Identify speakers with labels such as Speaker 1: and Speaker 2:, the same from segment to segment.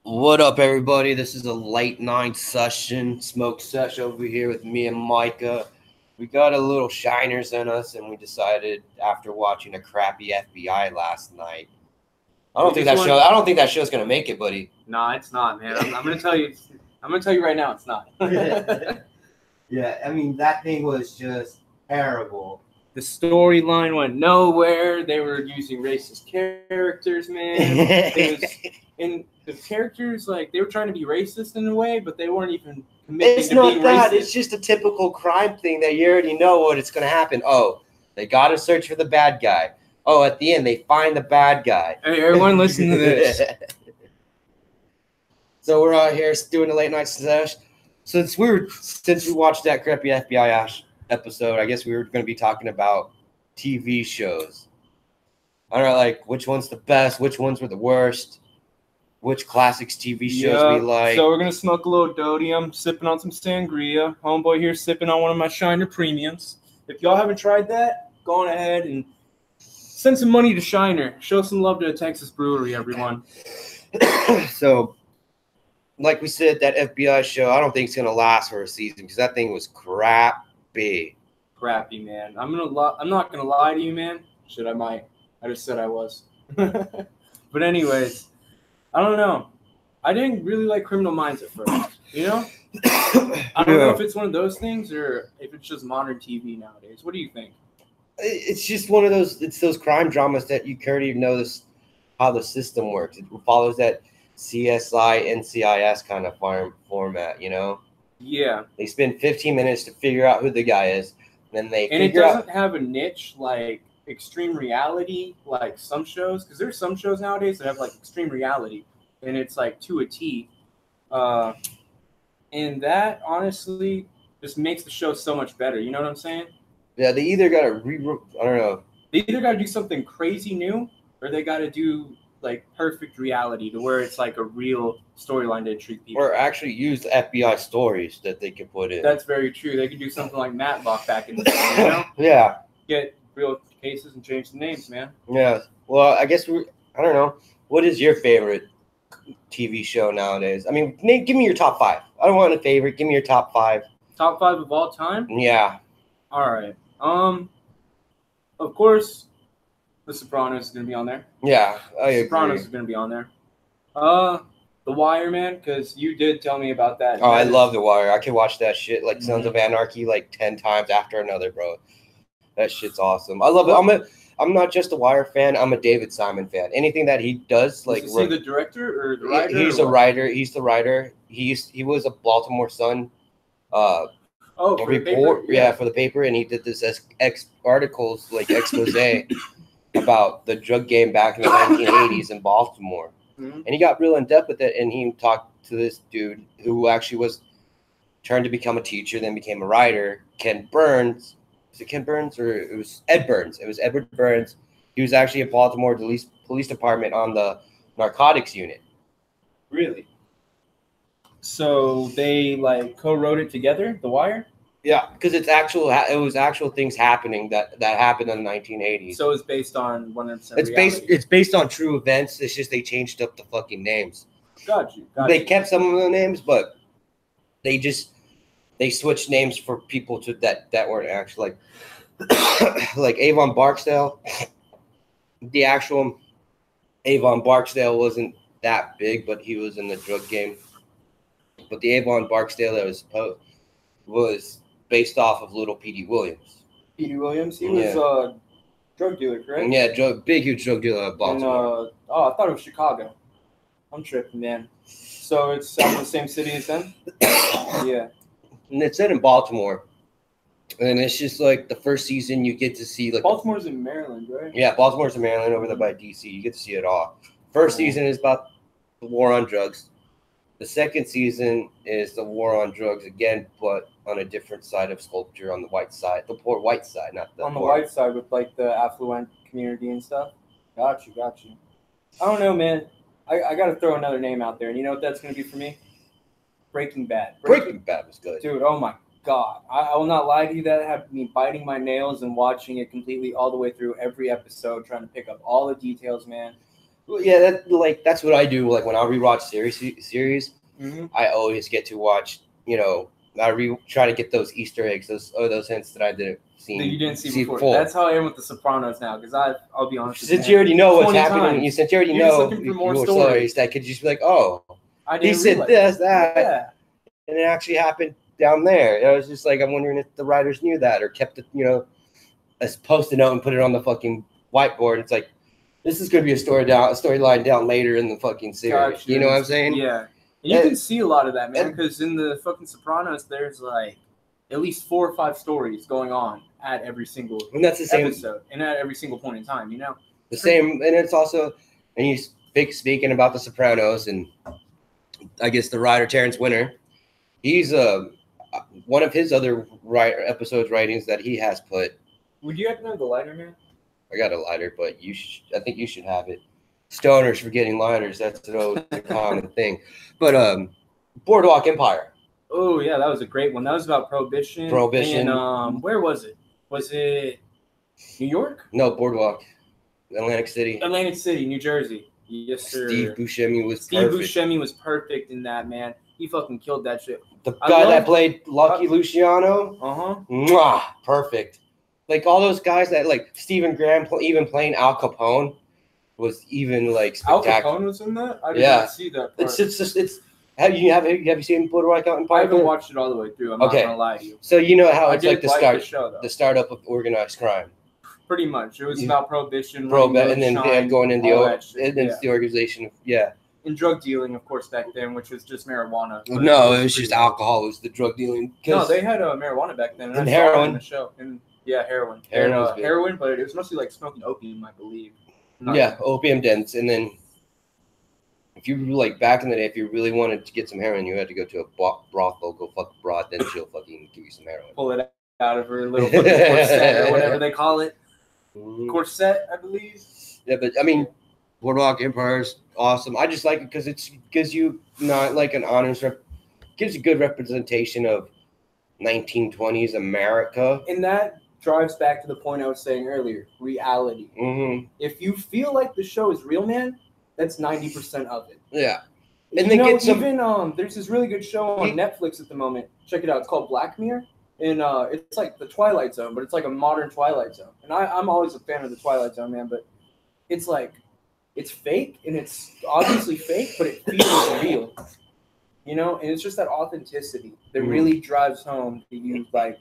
Speaker 1: What up, everybody? This is a late night session, smoke sesh over here with me and Micah. We got a little shiners in us, and we decided after watching a crappy FBI last night. I don't think that show's gonna make it, buddy.
Speaker 2: Nah, it's not, man. I'm gonna tell you. I'm gonna tell you right now, it's not.
Speaker 1: Yeah, I mean that thing was just terrible.
Speaker 2: The storyline went nowhere. They were using racist characters, man. And the characters, like, they were trying to be racist in a way, but they weren't even committing
Speaker 1: It's
Speaker 2: to
Speaker 1: not
Speaker 2: being
Speaker 1: that.
Speaker 2: racist.
Speaker 1: It's just a typical crime thing that you already know what it's gonna happen. Oh, they gotta search for the bad guy. Oh, at the end they find the bad guy.
Speaker 2: Hey, everyone, listen to this.
Speaker 1: So we're out here doing a late night sesh. Since we watched that crappy FBI episode, I guess we were going to be talking about TV shows. I don't know, like which one's the best, which ones were the worst, which classics TV shows we like.
Speaker 2: So we're gonna smoke a little Doty. I'm sipping on some sangria. Homeboy here sipping on one of my Shiner Premiums. If y'all haven't tried that, go on ahead and send some money to Shiner. Show some love to a Texas brewery, everyone.
Speaker 1: So, like we said, that FBI show, I don't think it's going to last for a season because that thing was crappy.
Speaker 2: Crappy, man. I'm not gonna lie to you, man. Shit, I might. I just said I was. But anyways, I don't know. I didn't really like Criminal Minds at first. You know? I don't know if it's one of those things or if it's just modern TV nowadays. What do you think?
Speaker 1: It's just one of those. It's those crime dramas that you already know how the system works. It follows that CSI, NCIS kind of format, you know?
Speaker 2: Yeah.
Speaker 1: They spend 15 minutes to figure out who the guy is, and then
Speaker 2: it doesn't have a niche like extreme reality, like some shows, because there's some shows nowadays that have like extreme reality, and it's like to a T. And that honestly just makes the show so much better. You know what I'm saying?
Speaker 1: Yeah, they either got to I don't know.
Speaker 2: They either got to do something crazy new, or they got to do like perfect reality to where it's like a real storyline to intrigue people.
Speaker 1: Or actually use FBI stories that they could put in.
Speaker 2: That's very true. They could do something like Matlock back in the day, you know?
Speaker 1: Yeah.
Speaker 2: Get real cases and change the names, man.
Speaker 1: Yeah. Well, I guess I don't know. What is your favorite TV show nowadays? I mean, give me your top 5. I don't want a favorite. Give me your top 5.
Speaker 2: Top 5 of all time?
Speaker 1: Yeah.
Speaker 2: All right. Of course, The Sopranos is gonna be on there.
Speaker 1: Yeah, I agree.
Speaker 2: Sopranos is gonna be on there. The Wire, man, because you did tell me about that.
Speaker 1: Oh, I love The Wire. I can watch that shit like Sons of Anarchy like 10 times after another, bro. That shit's awesome. I love it. I'm not just a Wire fan. I'm a David Simon fan. Anything that he does, like,
Speaker 2: is he the director or the writer?
Speaker 1: He's a writer. He's the writer. He was a Baltimore Sun.
Speaker 2: Report.
Speaker 1: Yeah, for the paper, and he did this articles like expose about the drug game back in the 1980s in Baltimore. And he got real in depth with it, and he talked to this dude who actually was turned to become a teacher, then became a writer, Ken Burns. Was it Ken Burns or it was Ed Burns? It was Edward Burns. He was actually at Baltimore Police Department on the narcotics unit.
Speaker 2: Really? So they like co-wrote it together, The Wire?
Speaker 1: Yeah, because it was actual things happening that happened in the 1980s.
Speaker 2: So it's based on 100%
Speaker 1: It's based on true events. It's just they changed up the fucking names.
Speaker 2: Got you.
Speaker 1: They kept some of the names, but they switched names for people that weren't actually like Avon Barksdale. The actual Avon Barksdale wasn't that big, but he was in the drug game. But the Avon Barksdale that was based off of Little Petey Williams.
Speaker 2: Petey Williams? He was a drug dealer, correct?
Speaker 1: Yeah, big, huge drug dealer at Baltimore.
Speaker 2: I thought it was Chicago. I'm tripping, man. So it's out in the same city as them? Yeah.
Speaker 1: And it's set in Baltimore. And it's just like the first season you get to see like
Speaker 2: Baltimore's in Maryland, right?
Speaker 1: Yeah, Baltimore's in Maryland over there by DC. You get to see it all. First season is about the war on drugs. The second season is the war on drugs again, but on a different side of sculpture, on the white side, the poor white side, not the
Speaker 2: on the
Speaker 1: poor.
Speaker 2: white side with like the affluent community and stuff. Got you. I don't know, man. I got to throw another name out there, and you know what that's going to be for me? Breaking Bad.
Speaker 1: Breaking Bad was good,
Speaker 2: dude. Oh my God, I will not lie to you. That had me biting my nails and watching it completely all the way through every episode, trying to pick up all the details, man.
Speaker 1: Well, yeah, that's what I do. Like when I rewatch series,
Speaker 2: Mm-hmm.
Speaker 1: I always get to watch. Try to get those Easter eggs, those hints that I didn't see.
Speaker 2: That you didn't see before.
Speaker 1: Full.
Speaker 2: That's how I am with The Sopranos now. Because I'll be honest.
Speaker 1: Since you already know what's
Speaker 2: 20
Speaker 1: happening,
Speaker 2: times.
Speaker 1: since you already
Speaker 2: You're
Speaker 1: know,
Speaker 2: just looking for more stories.
Speaker 1: That could just be like, oh,
Speaker 2: I didn't
Speaker 1: he said
Speaker 2: realize
Speaker 1: this, that,
Speaker 2: Yeah.
Speaker 1: and it actually happened down there. I was just like, I'm wondering if the writers knew that or kept it, as post-it note and put it on the fucking whiteboard. It's like, this is going to be a storyline down later in the fucking series.
Speaker 2: Gotcha.
Speaker 1: You know what I'm saying?
Speaker 2: Yeah. And you can see a lot of that, man, because in the fucking Sopranos, there's like at least 4 or 5 stories going on at every single
Speaker 1: and that's the same
Speaker 2: episode and at every single point in time,
Speaker 1: The same, and it's also, and you speaking about the Sopranos, and I guess the writer Terrence Winter, he's one of his other episodes writings that he has put.
Speaker 2: Would you happen to have the lighter, man?
Speaker 1: I got a lighter, but I think you should have it. Stoners forgetting lighters, that's always a common thing. But Boardwalk Empire.
Speaker 2: Oh yeah, that was a great one. That was about prohibition. And where was it? Was it New York?
Speaker 1: No, Boardwalk. Atlantic City,
Speaker 2: New Jersey. Yes, sir.
Speaker 1: Steve Buscemi
Speaker 2: was perfect in that, man. He fucking killed that shit.
Speaker 1: The guy that played Lucky Luciano.
Speaker 2: Uh-huh.
Speaker 1: Perfect. Like all those guys that like Stephen Graham even playing Al Capone was even like spectacular.
Speaker 2: Al Capone was in that? I did not see that part.
Speaker 1: It's have you seen Boardwalk Empire?
Speaker 2: I haven't watched it all the way through. I'm not gonna lie to you.
Speaker 1: So you know how it's like
Speaker 2: the
Speaker 1: startup of organized crime.
Speaker 2: Pretty much. It was about prohibition,
Speaker 1: and then going in the organization of
Speaker 2: and drug dealing, of course, back then, which was just marijuana.
Speaker 1: No, it was just alcohol. It was the drug dealing.
Speaker 2: No, they had marijuana back then.
Speaker 1: And heroin.
Speaker 2: In the show. And heroin.
Speaker 1: Heroin,
Speaker 2: but it was mostly like smoking opium, I believe.
Speaker 1: Opium dens. And then if you like back in the day, if you really wanted to get some heroin, you had to go to a brothel, go fuck a broad, then she'll fucking give you some heroin.
Speaker 2: Pull it out of her little fucking corset or whatever they call it. Corset, I believe.
Speaker 1: Yeah, but I mean, Boardwalk Empire is awesome. I just like it because it gives you not like an honest gives you good representation of 1920s America.
Speaker 2: And that drives back to the point I was saying earlier: reality.
Speaker 1: Mm-hmm.
Speaker 2: If you feel like the show is real, man, that's 90% of it.
Speaker 1: Yeah. And they get
Speaker 2: there's this really good show on Netflix at the moment. Check it out. It's called Black Mirror. And it's like the Twilight Zone, but it's like a modern Twilight Zone. And I'm always a fan of the Twilight Zone, man. But it's like, it's fake, and it's obviously fake, but it feels real. And it's just that authenticity that really drives home to you, like,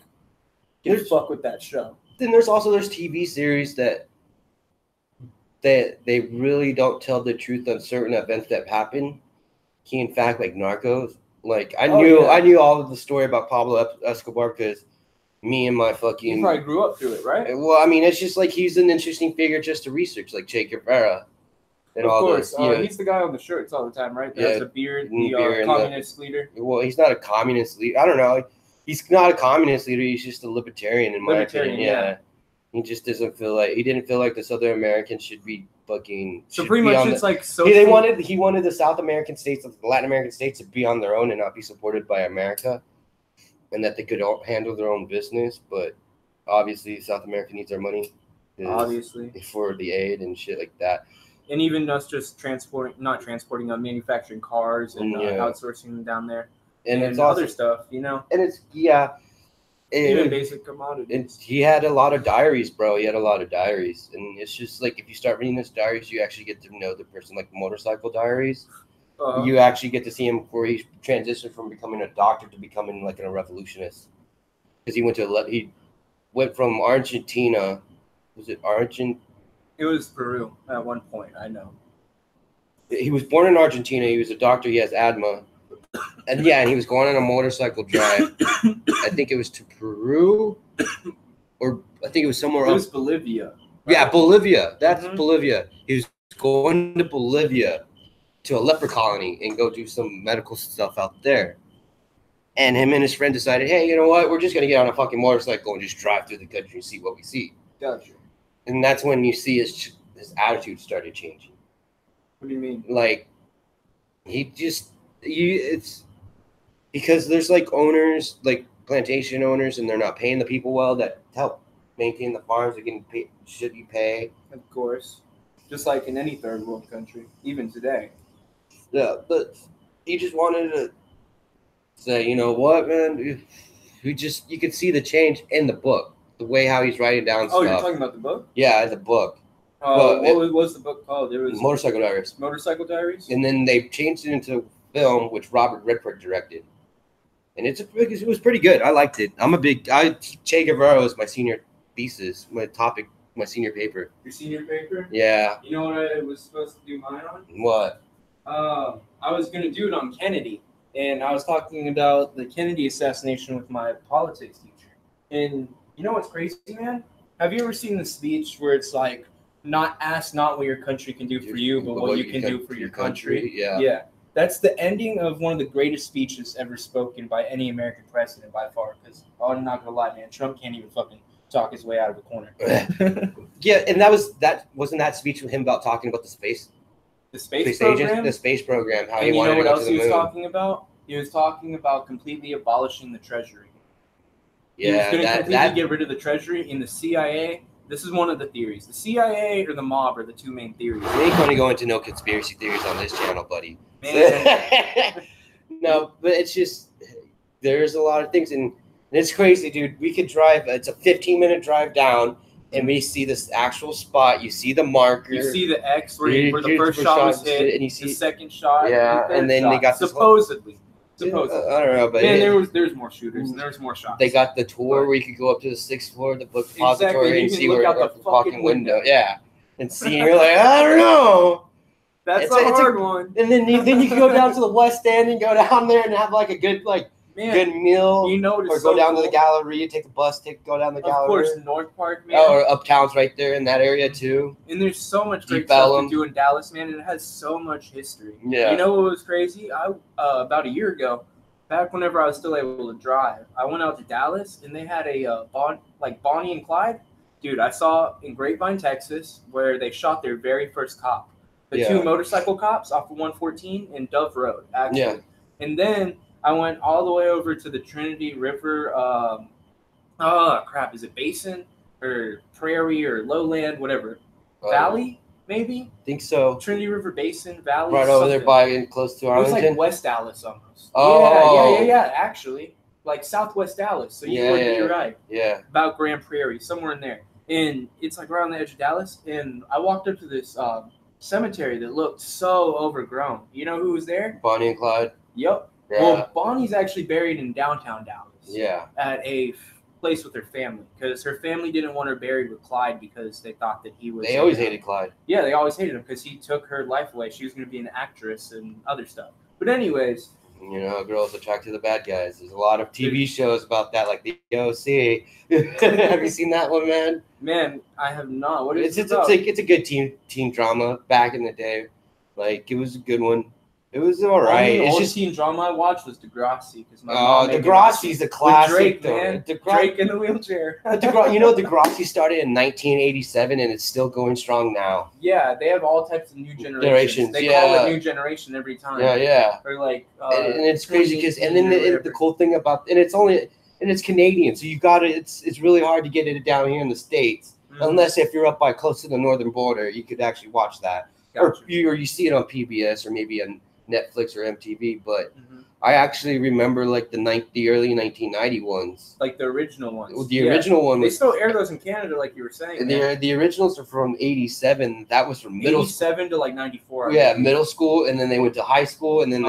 Speaker 2: fuck with that show.
Speaker 1: Then there's TV series that they really don't tell the truth on certain events that happen. In fact, like Narcos. Like I knew all of the story about Pablo Escobar because me and my fucking.
Speaker 2: You probably grew up through it, right?
Speaker 1: Well, I mean, it's just like he's an interesting figure just to research, like Che Guevara.
Speaker 2: And of course, he's the guy on the shirts all the time, right? That has a beard, the communist leader.
Speaker 1: Well, he's not a communist leader. I don't know. He's not a communist leader. He's just a libertarian, in my opinion. Yeah. He just doesn't feel like he didn't feel like the Southern Americans should be fucking.
Speaker 2: So pretty much, it's like so.
Speaker 1: He wanted the South American states, the Latin American states, to be on their own and not be supported by America, and that they could all handle their own business. But obviously, South America needs our money.
Speaker 2: Obviously,
Speaker 1: for the aid and shit like that.
Speaker 2: And even us just manufacturing cars and outsourcing them down there, and it's other stuff, And
Speaker 1: it's
Speaker 2: even basic commodities.
Speaker 1: And he had a lot of diaries, bro. And it's just like if you start reading his diaries, you actually get to know the person, like Motorcycle Diaries. You actually get to see him before he transitioned from becoming a doctor to becoming like a revolutionist. Because he went from Argentina. Was it Argent?
Speaker 2: It was Peru at one point. I know.
Speaker 1: He was born in Argentina. He was a doctor. He has asthma. And he was going on a motorcycle drive. I think it was to Peru, or I think it was somewhere else.
Speaker 2: It was Bolivia. Right?
Speaker 1: Yeah, Bolivia. That's Bolivia. He was going to Bolivia to a leper colony and go do some medical stuff out there. And him and his friend decided, hey, you know what? We're just going to get on a fucking motorcycle and just drive through the country and see what we see.
Speaker 2: Gotcha.
Speaker 1: And that's when you see his attitude started changing.
Speaker 2: What do you mean?
Speaker 1: Like, it's because there's like owners, like plantation owners, and they're not paying the people well that help maintain the farms. They're getting paid, should be paid.
Speaker 2: Of course. just like in any third world country, even today.
Speaker 1: Yeah, but he just wanted to say, you know what, man? You could see the change in the book, the way how he's writing down
Speaker 2: Oh,
Speaker 1: stuff.
Speaker 2: you're talking about the book?
Speaker 1: Yeah, the book.
Speaker 2: What was the book called? It was
Speaker 1: Motorcycle Diaries.
Speaker 2: Motorcycle Diaries.
Speaker 1: And then they changed it into film, which Robert Redford directed. And it was pretty good. I liked it. Che Guevara was my senior thesis, my topic, my senior paper.
Speaker 2: Your senior paper?
Speaker 1: Yeah.
Speaker 2: You know what I was supposed to do mine on?
Speaker 1: What?
Speaker 2: I was gonna do it on Kennedy, and I was talking about the Kennedy assassination with my politics teacher. And you know what's crazy, man? Have you ever seen the speech where it's like, ask not what your country can do for you, but what you can do for your country?
Speaker 1: Yeah.
Speaker 2: Yeah. That's the ending of one of the greatest speeches ever spoken by any American president by far. Because I'm not gonna lie, man, Trump can't even fucking talk his way out of a corner.
Speaker 1: Yeah, and wasn't that speech with him about talking about the space
Speaker 2: program?
Speaker 1: agents, the space program. How
Speaker 2: and
Speaker 1: he
Speaker 2: you
Speaker 1: wanted
Speaker 2: know what
Speaker 1: to go
Speaker 2: else
Speaker 1: to
Speaker 2: he
Speaker 1: the
Speaker 2: was
Speaker 1: moon.
Speaker 2: talking about? He was talking about completely abolishing the treasury.
Speaker 1: Yeah,
Speaker 2: he was going to completely get rid of the treasury in the CIA. This is one of the theories. The CIA or the mob are the two main theories.
Speaker 1: We ain't going to go into no conspiracy theories on this channel, buddy.
Speaker 2: Man.
Speaker 1: No, but it's just there's a lot of things, and it's crazy, dude. We could drive. It's a 15-minute drive down, and we see this actual spot. You see the marker.
Speaker 2: You see the X where the first shot was hit,
Speaker 1: and you see
Speaker 2: the second shot.
Speaker 1: Yeah,
Speaker 2: the
Speaker 1: and then
Speaker 2: shot.
Speaker 1: they got
Speaker 2: supposedly.
Speaker 1: I don't know, but
Speaker 2: man, there's more shooters and there's more shots.
Speaker 1: They got the tour where you could go up to the 6th floor of the book depository and see
Speaker 2: look
Speaker 1: where
Speaker 2: out the fucking window.
Speaker 1: Yeah, and see. You're like, I don't know.
Speaker 2: That's a hard one.
Speaker 1: And then you can go down to the West End and go down there and have like a good good meal.
Speaker 2: You know,
Speaker 1: or go down to the Galleria, take the bus, go down the Galleria.
Speaker 2: Of course, North Park, man.
Speaker 1: Oh, or Uptown's right there in that area too.
Speaker 2: And there's so much great stuff to do in Dallas, man. And it has so much history.
Speaker 1: Yeah.
Speaker 2: You know what was crazy? I about a year ago, back whenever I was still able to drive, I went out to Dallas and they had a Bonnie and Clyde. Dude, I saw in Grapevine, Texas, where they shot their very first cop. The two motorcycle cops off of 114 and Dove Road, actually.
Speaker 1: Yeah.
Speaker 2: And then I went all the way over to the Trinity River. Is it Basin or Prairie or Lowland, whatever? Valley, maybe?
Speaker 1: Think so.
Speaker 2: Trinity River Basin, Valley.
Speaker 1: Right over there by close to Arlington.
Speaker 2: It was like West Dallas almost.
Speaker 1: Oh.
Speaker 2: Yeah. Actually, like Southwest Dallas. So you're right.
Speaker 1: Yeah.
Speaker 2: About Grand Prairie, somewhere in there. And it's like right on the edge of Dallas. And I walked up to this cemetery that looked so overgrown. You know who was there?
Speaker 1: Bonnie and Clyde.
Speaker 2: Yep.
Speaker 1: Yeah.
Speaker 2: Well, Bonnie's actually buried in downtown Dallas.
Speaker 1: Yeah.
Speaker 2: At a place with her family, because her family didn't want her buried with Clyde because they thought that he was.
Speaker 1: They always hated Clyde.
Speaker 2: Yeah, they always hated him because he took her life away. She was going to be an actress and other stuff. But anyways.
Speaker 1: You know, girls attract to the bad guys. There's a lot of TV shows about that, like the OC. Have you seen that one, man?
Speaker 2: Man, I have not. What is it?
Speaker 1: It's a good teen drama back in the day. Like, it was a good one. It was all right.
Speaker 2: The only teen drama I watched was Degrassi.
Speaker 1: Degrassi's a classic.
Speaker 2: Drake, man. Drake in the wheelchair.
Speaker 1: Degrassi started in 1987, and it's still going strong now.
Speaker 2: Yeah, they have all types of new generations. They call it new generation every time.
Speaker 1: Yeah.
Speaker 2: Or like,
Speaker 1: and it's crazy because, and then the cool thing about, and it's Canadian, so you got it. It's really hard to get it down here in the States, unless if you're up by close to the northern border, you could actually watch that,
Speaker 2: gotcha.
Speaker 1: or you see it on PBS or maybe on Netflix or MTV. But I actually remember like the early 1990 ones,
Speaker 2: like the original ones.
Speaker 1: The original one
Speaker 2: they still air those in Canada, like you were saying.
Speaker 1: The originals are from 87. That was from middle
Speaker 2: 87 to like 94.
Speaker 1: Yeah, middle school, and then they went to high school, and then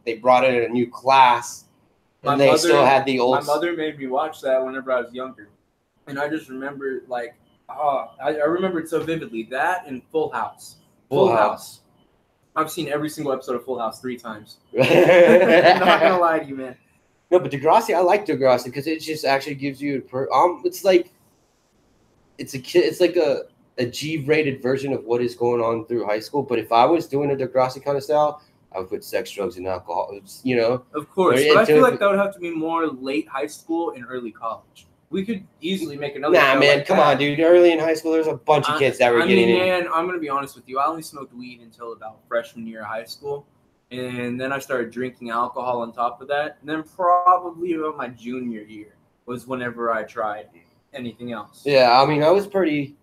Speaker 1: they brought in a new class, and they still had the old.
Speaker 2: My mother made me watch that whenever I was younger, and I just remember I remember it so vividly. That and Full House. Full House. I've seen every single episode of Full House 3 times. I'm not gonna lie to you, man.
Speaker 1: No, but Degrassi, I like Degrassi because it just actually gives you it's like a G-rated version of what is going on through high school. But if I was doing a Degrassi kind of style, I would put sex, drugs, and alcohol.
Speaker 2: Of course, but I feel like that would have to be more late high school and early college. We could easily make another.
Speaker 1: Nah, man, come on, dude. Early in high school, there's a bunch of kids that were getting in.
Speaker 2: Man, I'm gonna be honest with you. I only smoked weed until about freshman year of high school, and then I started drinking alcohol on top of that. And then probably about my junior year was whenever I tried anything else.
Speaker 1: Yeah, I mean, I was pretty.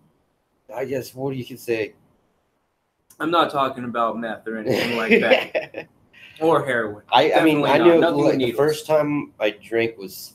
Speaker 1: I guess what you could say.
Speaker 2: I'm not talking about meth or anything like that, or heroin.
Speaker 1: I mean,
Speaker 2: Definitely
Speaker 1: I
Speaker 2: not.
Speaker 1: knew
Speaker 2: Nothing with
Speaker 1: like, the
Speaker 2: needles.
Speaker 1: first time I drank was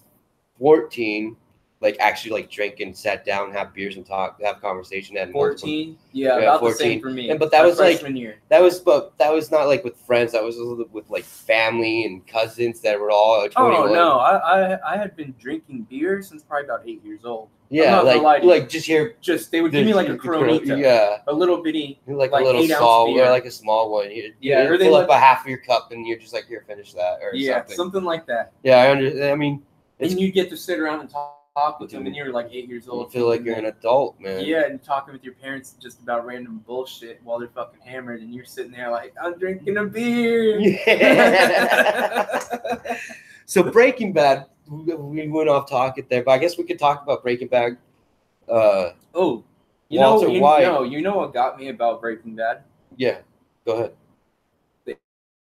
Speaker 1: 14. Like actually, like drink and sat down, have beers and talk, have conversation. Had multiple-
Speaker 2: 14, yeah,
Speaker 1: Yeah,
Speaker 2: about
Speaker 1: 14.
Speaker 2: the same for me.
Speaker 1: And- but that
Speaker 2: My
Speaker 1: was, like,
Speaker 2: freshman year.
Speaker 1: but that was not like with friends. That was with like family and cousins that were all 21.
Speaker 2: Oh no, I had been drinking beer since probably about 8 years old.
Speaker 1: Yeah,
Speaker 2: not gonna lie to you.
Speaker 1: like just here.
Speaker 2: Just they would give me like a Coronita,
Speaker 1: Yeah,
Speaker 2: a little bitty,
Speaker 1: like
Speaker 2: like
Speaker 1: a little
Speaker 2: 8-ounce
Speaker 1: small
Speaker 2: beer.
Speaker 1: or like a small one.
Speaker 2: Yeah,
Speaker 1: you
Speaker 2: or they
Speaker 1: fill up
Speaker 2: let-
Speaker 1: a half of your cup and you're just like, here, finish that or
Speaker 2: yeah,
Speaker 1: something.
Speaker 2: something like that.
Speaker 1: Yeah, I understand. I mean, it's,
Speaker 2: And you get to sit around and talk with them, and you're like 8 years
Speaker 1: you
Speaker 2: old.
Speaker 1: feel like you're an adult, man.
Speaker 2: Yeah, and talking with your parents just about random bullshit while they're fucking hammered, and you're sitting there like, I'm drinking a beer.
Speaker 1: Yeah. So Breaking Bad, we went off topic there, but I guess we could talk about Breaking Bad.
Speaker 2: Oh,
Speaker 1: Walter White.
Speaker 2: you know what got me about Breaking Bad?
Speaker 1: Yeah, go ahead.
Speaker 2: The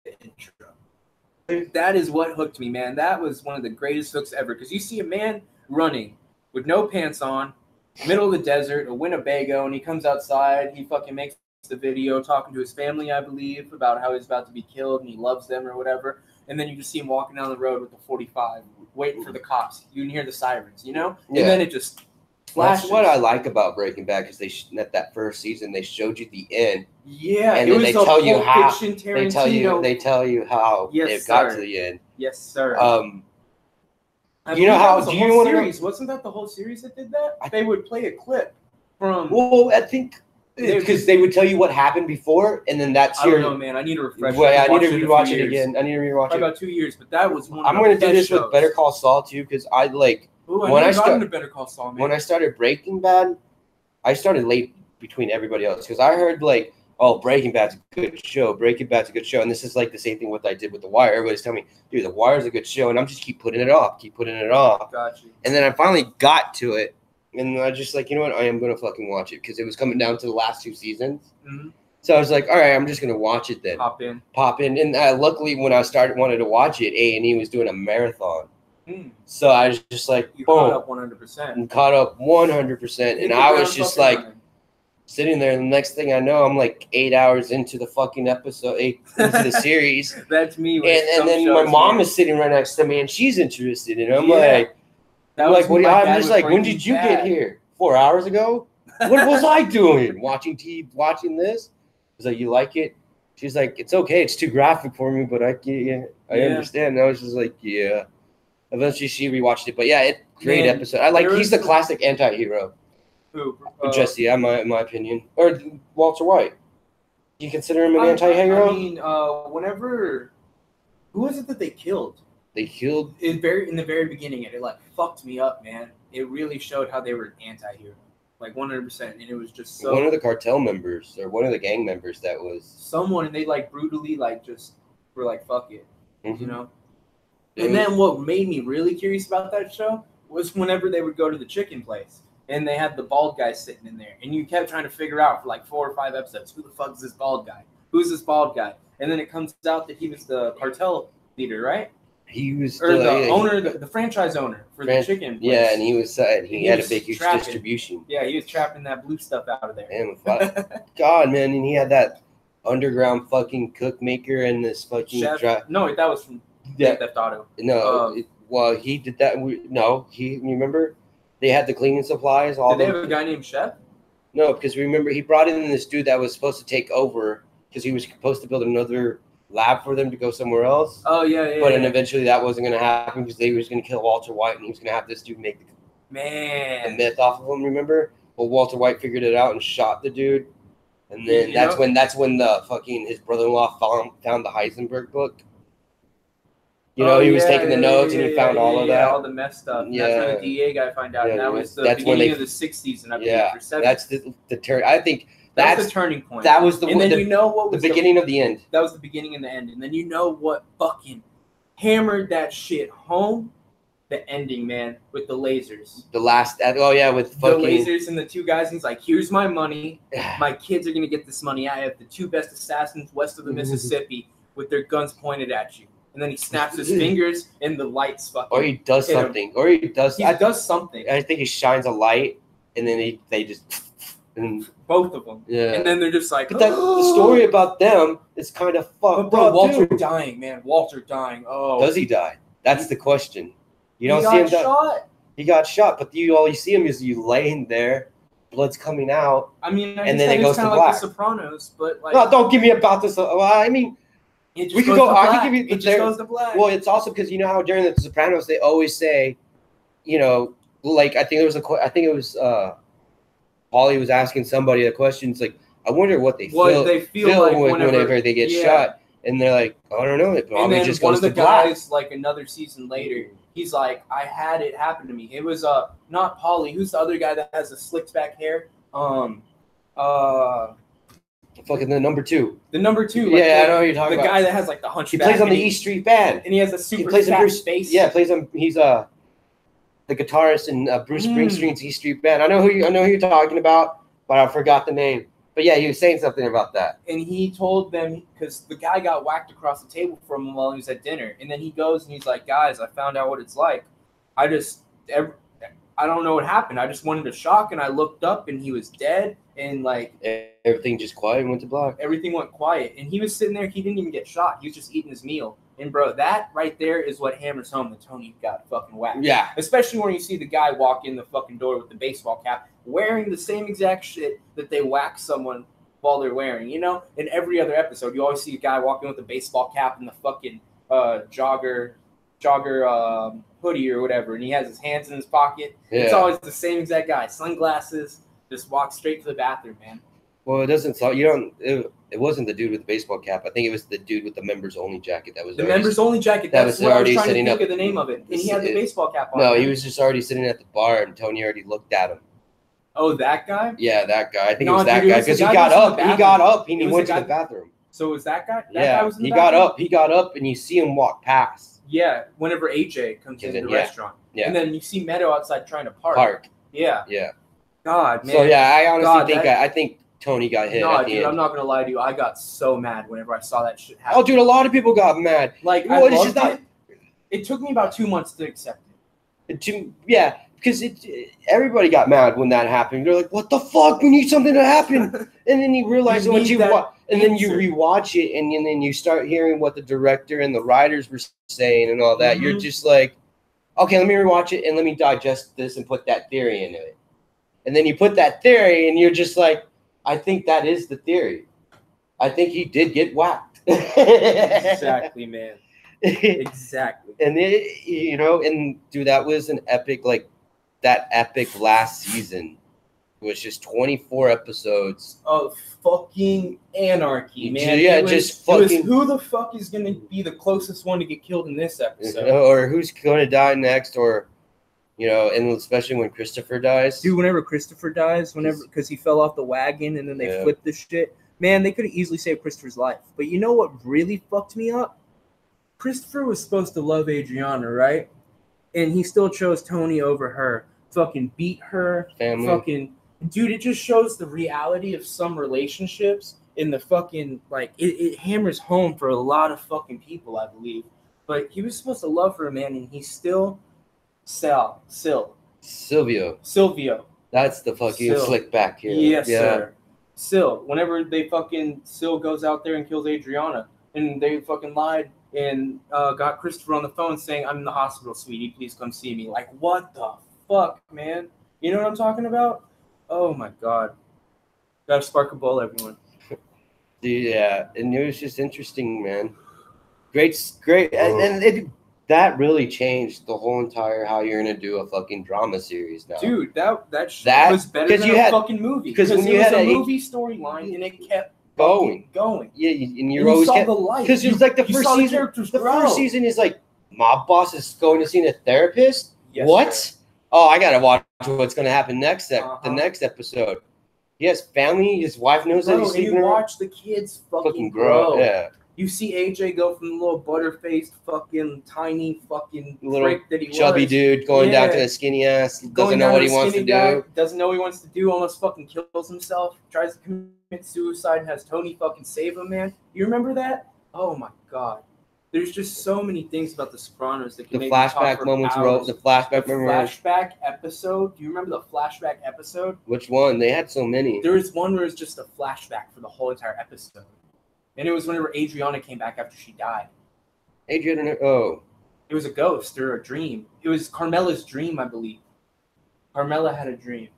Speaker 2: intro. That is what hooked me, man. That was one of the greatest hooks ever. Because you see a man running with no pants on, middle of the desert, a Winnebago, and he comes outside. He fucking makes the video talking to his family, I believe, about how he's about to be killed and he loves them or whatever. And then you just see him walking down the road with the 45, waiting for the cops. You can hear the sirens, you know?
Speaker 1: Yeah.
Speaker 2: And then it just flashes.
Speaker 1: That's what I like about Breaking Bad because at that first season they showed you the end.
Speaker 2: Yeah,
Speaker 1: And
Speaker 2: it
Speaker 1: then
Speaker 2: was
Speaker 1: they
Speaker 2: a
Speaker 1: tell you
Speaker 2: Pulp
Speaker 1: how-
Speaker 2: Fiction
Speaker 1: They tell you how
Speaker 2: Yes,
Speaker 1: it got
Speaker 2: sir.
Speaker 1: to the end.
Speaker 2: Yes, sir. I
Speaker 1: you know
Speaker 2: believe
Speaker 1: how-
Speaker 2: that was the
Speaker 1: do you
Speaker 2: whole
Speaker 1: wanna know-
Speaker 2: series. Wasn't that the whole series that did that? They would play a clip from.
Speaker 1: Well, I think because they would tell you what happened before, and then that's
Speaker 2: I don't
Speaker 1: your.
Speaker 2: know, man. I need to refresh.
Speaker 1: Well, I need to
Speaker 2: in a few
Speaker 1: rewatch it
Speaker 2: years.
Speaker 1: again. I need to rewatch
Speaker 2: Probably
Speaker 1: it.
Speaker 2: about 2 years, but that was one.
Speaker 1: I'm
Speaker 2: of
Speaker 1: going
Speaker 2: the
Speaker 1: to do
Speaker 2: best
Speaker 1: this with
Speaker 2: shows.
Speaker 1: Better Call Saul too, because I like
Speaker 2: Ooh, I
Speaker 1: when
Speaker 2: never
Speaker 1: I
Speaker 2: got
Speaker 1: start-
Speaker 2: into Better Call Saul, man.
Speaker 1: when I started Breaking Bad, I started late between everybody else because I heard like, oh, Breaking Bad's a good show. Breaking Bad's a good show, and this is like the same thing what I did with The Wire. Everybody's telling me, dude, The Wire's a good show, and I'm just keep putting it off.
Speaker 2: Got you.
Speaker 1: And then I finally got to it, and I just like, you know what, I am gonna fucking watch it because it was coming down to the last 2 seasons.
Speaker 2: Mhm.
Speaker 1: So I was like, all right, I'm just gonna watch it then.
Speaker 2: Pop in.
Speaker 1: And luckily, when I wanted to watch it, A&E was doing a marathon, so I was just like,
Speaker 2: You
Speaker 1: boom,
Speaker 2: caught up 100%.
Speaker 1: and caught up 100%, and I was just like sitting there. And the next thing I know, I'm like 8 hours into the fucking episode, 8 into the series,
Speaker 2: That's me. with
Speaker 1: and
Speaker 2: some
Speaker 1: then
Speaker 2: shows,
Speaker 1: my mom
Speaker 2: man.
Speaker 1: is sitting right next to me, and she's interested, and I'm
Speaker 2: Yeah.
Speaker 1: like.
Speaker 2: That
Speaker 1: I'm
Speaker 2: was
Speaker 1: like, what?
Speaker 2: when my
Speaker 1: I'm
Speaker 2: dad
Speaker 1: just
Speaker 2: was
Speaker 1: like, when
Speaker 2: Breaking
Speaker 1: did you
Speaker 2: Bad.
Speaker 1: get here? 4 hours ago? What was I doing? Watching TV, watching this? I was like, you like it? She's like, it's okay. It's too graphic for me, but I
Speaker 2: Yeah.
Speaker 1: understand. And I was just like, yeah. Eventually, she rewatched it, but yeah, great
Speaker 2: Man,
Speaker 1: episode. I like.
Speaker 2: there
Speaker 1: He's
Speaker 2: was
Speaker 1: the classic anti-hero,
Speaker 2: Who?
Speaker 1: Jesse. In my opinion, or Walter White. Do you consider him an
Speaker 2: I
Speaker 1: anti-hero?
Speaker 2: mean, whenever. Who was it that they killed?
Speaker 1: They killed.
Speaker 2: In the very beginning, it like fucked me up, man. It really showed how they were anti-hero, like 100%, and it was just so
Speaker 1: one of the cartel members or one of the gang members that was.
Speaker 2: someone, and they like brutally like just were like fuck it,
Speaker 1: Mhm.
Speaker 2: you know.
Speaker 1: It
Speaker 2: And
Speaker 1: was-
Speaker 2: then what made me really curious about that show was whenever they would go to the chicken place and they had the bald guy sitting in there, and you kept trying to figure out for like 4 or 5 episodes, who the fuck is this bald guy? Who's this bald guy? And then it comes out that he was the cartel leader, right?
Speaker 1: He was
Speaker 2: Or the
Speaker 1: yeah,
Speaker 2: owner, the franchise owner for the chicken place.
Speaker 1: Yeah, and he was he had a big huge
Speaker 2: trapping.
Speaker 1: distribution.
Speaker 2: Yeah, he was trapping that blue stuff out of there.
Speaker 1: Damn, God, man, and he had that underground fucking cook maker and this fucking
Speaker 2: Chef? No, that was from
Speaker 1: yeah,
Speaker 2: Theft Auto.
Speaker 1: no. Well, he did that. You remember they had the cleaning supplies. All
Speaker 2: Did they
Speaker 1: them.
Speaker 2: have a guy named Chef?
Speaker 1: No, because remember he brought in this dude that was supposed to take over because he was supposed to build another lab for them to go somewhere else.
Speaker 2: Oh yeah.
Speaker 1: But then eventually that wasn't going to happen because they was going to kill Walter White and he was going to have this dude make the
Speaker 2: Man.
Speaker 1: myth off of him. Remember? Well, Walter White figured it out and shot the dude, and then
Speaker 2: You
Speaker 1: that's
Speaker 2: know-
Speaker 1: when the fucking his brother-in-law found the Heisenberg book. You know,
Speaker 2: Oh,
Speaker 1: he was
Speaker 2: yeah,
Speaker 1: taking the notes and he found all of that.
Speaker 2: all the messed stuff. And
Speaker 1: Yeah.
Speaker 2: That's when the DA guy found out.
Speaker 1: Yeah,
Speaker 2: and that was the
Speaker 1: that's when
Speaker 2: beginning
Speaker 1: they-
Speaker 2: of the 60s, and I believe
Speaker 1: Yeah,
Speaker 2: or 70s.
Speaker 1: that's the turn. I think
Speaker 2: That's
Speaker 1: that's
Speaker 2: the turning point.
Speaker 1: that was the
Speaker 2: and then
Speaker 1: the,
Speaker 2: you know what
Speaker 1: the
Speaker 2: was
Speaker 1: beginning of the end.
Speaker 2: that was the beginning and the end. And then you know what fucking hammered that shit home? The ending, man, with the lasers.
Speaker 1: The last. Oh yeah, with
Speaker 2: The
Speaker 1: fucking.
Speaker 2: lasers and the 2 guys, and he's like, here's my money. My kids are going to get this money. I have the 2 best assassins west of the Mississippi with their guns pointed at you. And then he snaps his fingers and the lights fucking.
Speaker 1: Or he does something. Or he does.
Speaker 2: He
Speaker 1: I
Speaker 2: does something.
Speaker 1: think he shines a light, and then they just. And
Speaker 2: both of them.
Speaker 1: yeah.
Speaker 2: And then they're just like,
Speaker 1: But the story about them is kind of fucked
Speaker 2: bro,
Speaker 1: up
Speaker 2: Walter
Speaker 1: too.
Speaker 2: dying, man. Walter dying. Oh,
Speaker 1: Does he die? That's the question. You don't
Speaker 2: he
Speaker 1: see him
Speaker 2: got
Speaker 1: die.
Speaker 2: shot.
Speaker 1: He got shot, but all you see him is you laying there, blood's coming out.
Speaker 2: I mean, I
Speaker 1: And
Speaker 2: guess
Speaker 1: then
Speaker 2: that
Speaker 1: it goes
Speaker 2: is kind
Speaker 1: to
Speaker 2: of like
Speaker 1: black.
Speaker 2: The Sopranos, but like,
Speaker 1: No, don't give me about this. Well, I mean,
Speaker 2: it just
Speaker 1: we could
Speaker 2: goes
Speaker 1: go.
Speaker 2: to
Speaker 1: I
Speaker 2: black.
Speaker 1: could give you.
Speaker 2: It just goes to black.
Speaker 1: Well, it's also because you know how during the Sopranos they always say, you know, like I think there was I think it was Paulie was asking somebody a question. It's like, I wonder what they feel
Speaker 2: like
Speaker 1: whenever they get shot, and they're like, I don't know. It probably
Speaker 2: and then
Speaker 1: just
Speaker 2: one
Speaker 1: goes
Speaker 2: of the
Speaker 1: to black.
Speaker 2: guys, like another season later, he's like, I had it happen to me. It was not Paulie. Who's the other guy that has the slicked back hair?
Speaker 1: Fucking the number 2.
Speaker 2: The number 2.
Speaker 1: Like I know who you're talking
Speaker 2: about.
Speaker 1: The
Speaker 2: guy that has like the hunchback.
Speaker 1: He plays on the East Street Band,
Speaker 2: and he has a super
Speaker 1: he plays
Speaker 2: fat
Speaker 1: Bruce,
Speaker 2: face.
Speaker 1: Yeah, plays on. He's the guitarist in Bruce Springsteen's East Street Band. I know who you're talking about, but I forgot the name. But yeah, he was saying something about that.
Speaker 2: And he told them, because the guy got whacked across the table from him while he was at dinner. And then he goes and he's like, guys, I found out what it's like. I don't know what happened. I just wanted a shock, and I looked up, and he was dead. And like
Speaker 1: everything just quiet and went to black.
Speaker 2: Everything went quiet. And he was sitting there. He didn't even get shot. He was just eating his meal. And bro, that right there is what hammers home that Tony got fucking whacked.
Speaker 1: Yeah.
Speaker 2: Especially when you see the guy walk in the fucking door with the baseball cap, wearing the same exact shit that they whack someone while they're wearing. You know, in every other episode, you always see a guy walking with the baseball cap and the fucking jogger hoodie or whatever, and he has his hands in his pocket. Yeah. It's always the same exact guy. Sunglasses, just walks straight to the bathroom, man.
Speaker 1: Well, it doesn't. So you don't. It wasn't the dude with the baseball cap. I think it was the dude with the members only jacket. That was
Speaker 2: the members only jacket. That's what I was trying to think of the name of it. And he had the baseball cap on.
Speaker 1: No, he was just already sitting at the bar, and Tony already looked at him.
Speaker 2: Oh, that guy?
Speaker 1: Yeah, that guy. I think it was that guy because he got up. He got up and he went to the bathroom.
Speaker 2: So was that guy?
Speaker 1: That guy was in the bathroom? He got up, and you see him walk past.
Speaker 2: Yeah, whenever AJ comes into the restaurant. Yeah. And then you see Meadow outside trying to park. Yeah.
Speaker 1: Yeah.
Speaker 2: God, man.
Speaker 1: So, yeah, I honestly think Tony got hit at the end.
Speaker 2: I'm not going to lie to you. I got so mad whenever I saw that shit happen.
Speaker 1: Oh, dude, a lot of people got mad.
Speaker 2: Like, it took me about 2 months to accept
Speaker 1: it. Yeah, because everybody got mad when that happened. They're like, what the fuck? We need something to happen. And then you realize and then you rewatch it, and then you start hearing what the director and the writers were saying and all that. Mm-hmm. You're just like, okay, let me rewatch it and let me digest this and put that theory into it. And then you put that theory, and you're just like, I think that is the theory. I think he did get whacked.
Speaker 2: Exactly, man. Exactly.
Speaker 1: And dude, that was an epic, that epic last season. It was just 24 episodes
Speaker 2: of fucking anarchy, man.
Speaker 1: Yeah,
Speaker 2: it was who the fuck is going to be the closest one to get killed in this episode?
Speaker 1: Or who's going to die next, or, and especially when Christopher dies.
Speaker 2: Dude, whenever Christopher dies, because he fell off the wagon and then they flipped the shit, man, they could have easily saved Christopher's life. But you know what really fucked me up? Christopher was supposed to love Adriana, right? And he still chose Tony over her. Fucking beat her.
Speaker 1: Family.
Speaker 2: Fucking... Dude, it just shows the reality of some relationships in the fucking, it hammers home for a lot of fucking people, I believe. But he was supposed to love her, man, and he still...
Speaker 1: Silvio. That's the fucking slick back here.
Speaker 2: Yes, sir. Whenever Sil goes out there and kills Adriana, and they fucking lied and got Christopher on the phone saying, I'm in the hospital, sweetie, please come see me. Like, what the fuck, man? You know what I'm talking about? Oh, my God. Gotta spark a bowl, everyone.
Speaker 1: Yeah, and it was just interesting, man. Great. And that really changed the whole entire how you're going to do a fucking drama series now.
Speaker 2: Dude, that was better than a fucking movie. Because when you had a movie storyline, and it kept going.
Speaker 1: Yeah, and you always
Speaker 2: saw the light.
Speaker 1: Because it's like the first season. The first season is like, mob boss is going to see a therapist?
Speaker 2: Yes,
Speaker 1: what?
Speaker 2: Sir.
Speaker 1: Oh, I got to watch what's going to happen next. The next episode. He has family. His wife knows that he's sleeping.
Speaker 2: You watch the kids fucking grow.
Speaker 1: Yeah.
Speaker 2: You see AJ go from the little butter-faced, fucking tiny, fucking
Speaker 1: little
Speaker 2: that he
Speaker 1: chubby
Speaker 2: was.
Speaker 1: dude going down to a skinny ass. Doesn't know what he wants to do.
Speaker 2: Doesn't know what he wants to do. Almost fucking kills himself. Tries to commit suicide and has Tony fucking save him, man. You remember that? Oh my God. There's just so many things about The Sopranos that can
Speaker 1: The
Speaker 2: make me talk
Speaker 1: flashback
Speaker 2: for
Speaker 1: moments
Speaker 2: hours.
Speaker 1: the flashback memories.
Speaker 2: Flashback episode. Do you remember the flashback episode?
Speaker 1: Which one? They had so many.
Speaker 2: There was one where it was just a flashback for the whole entire episode. And it was whenever Adriana came back after she died.
Speaker 1: Adriana,
Speaker 2: It was a ghost or a dream. It was Carmela's dream, I believe. Carmela had a dream.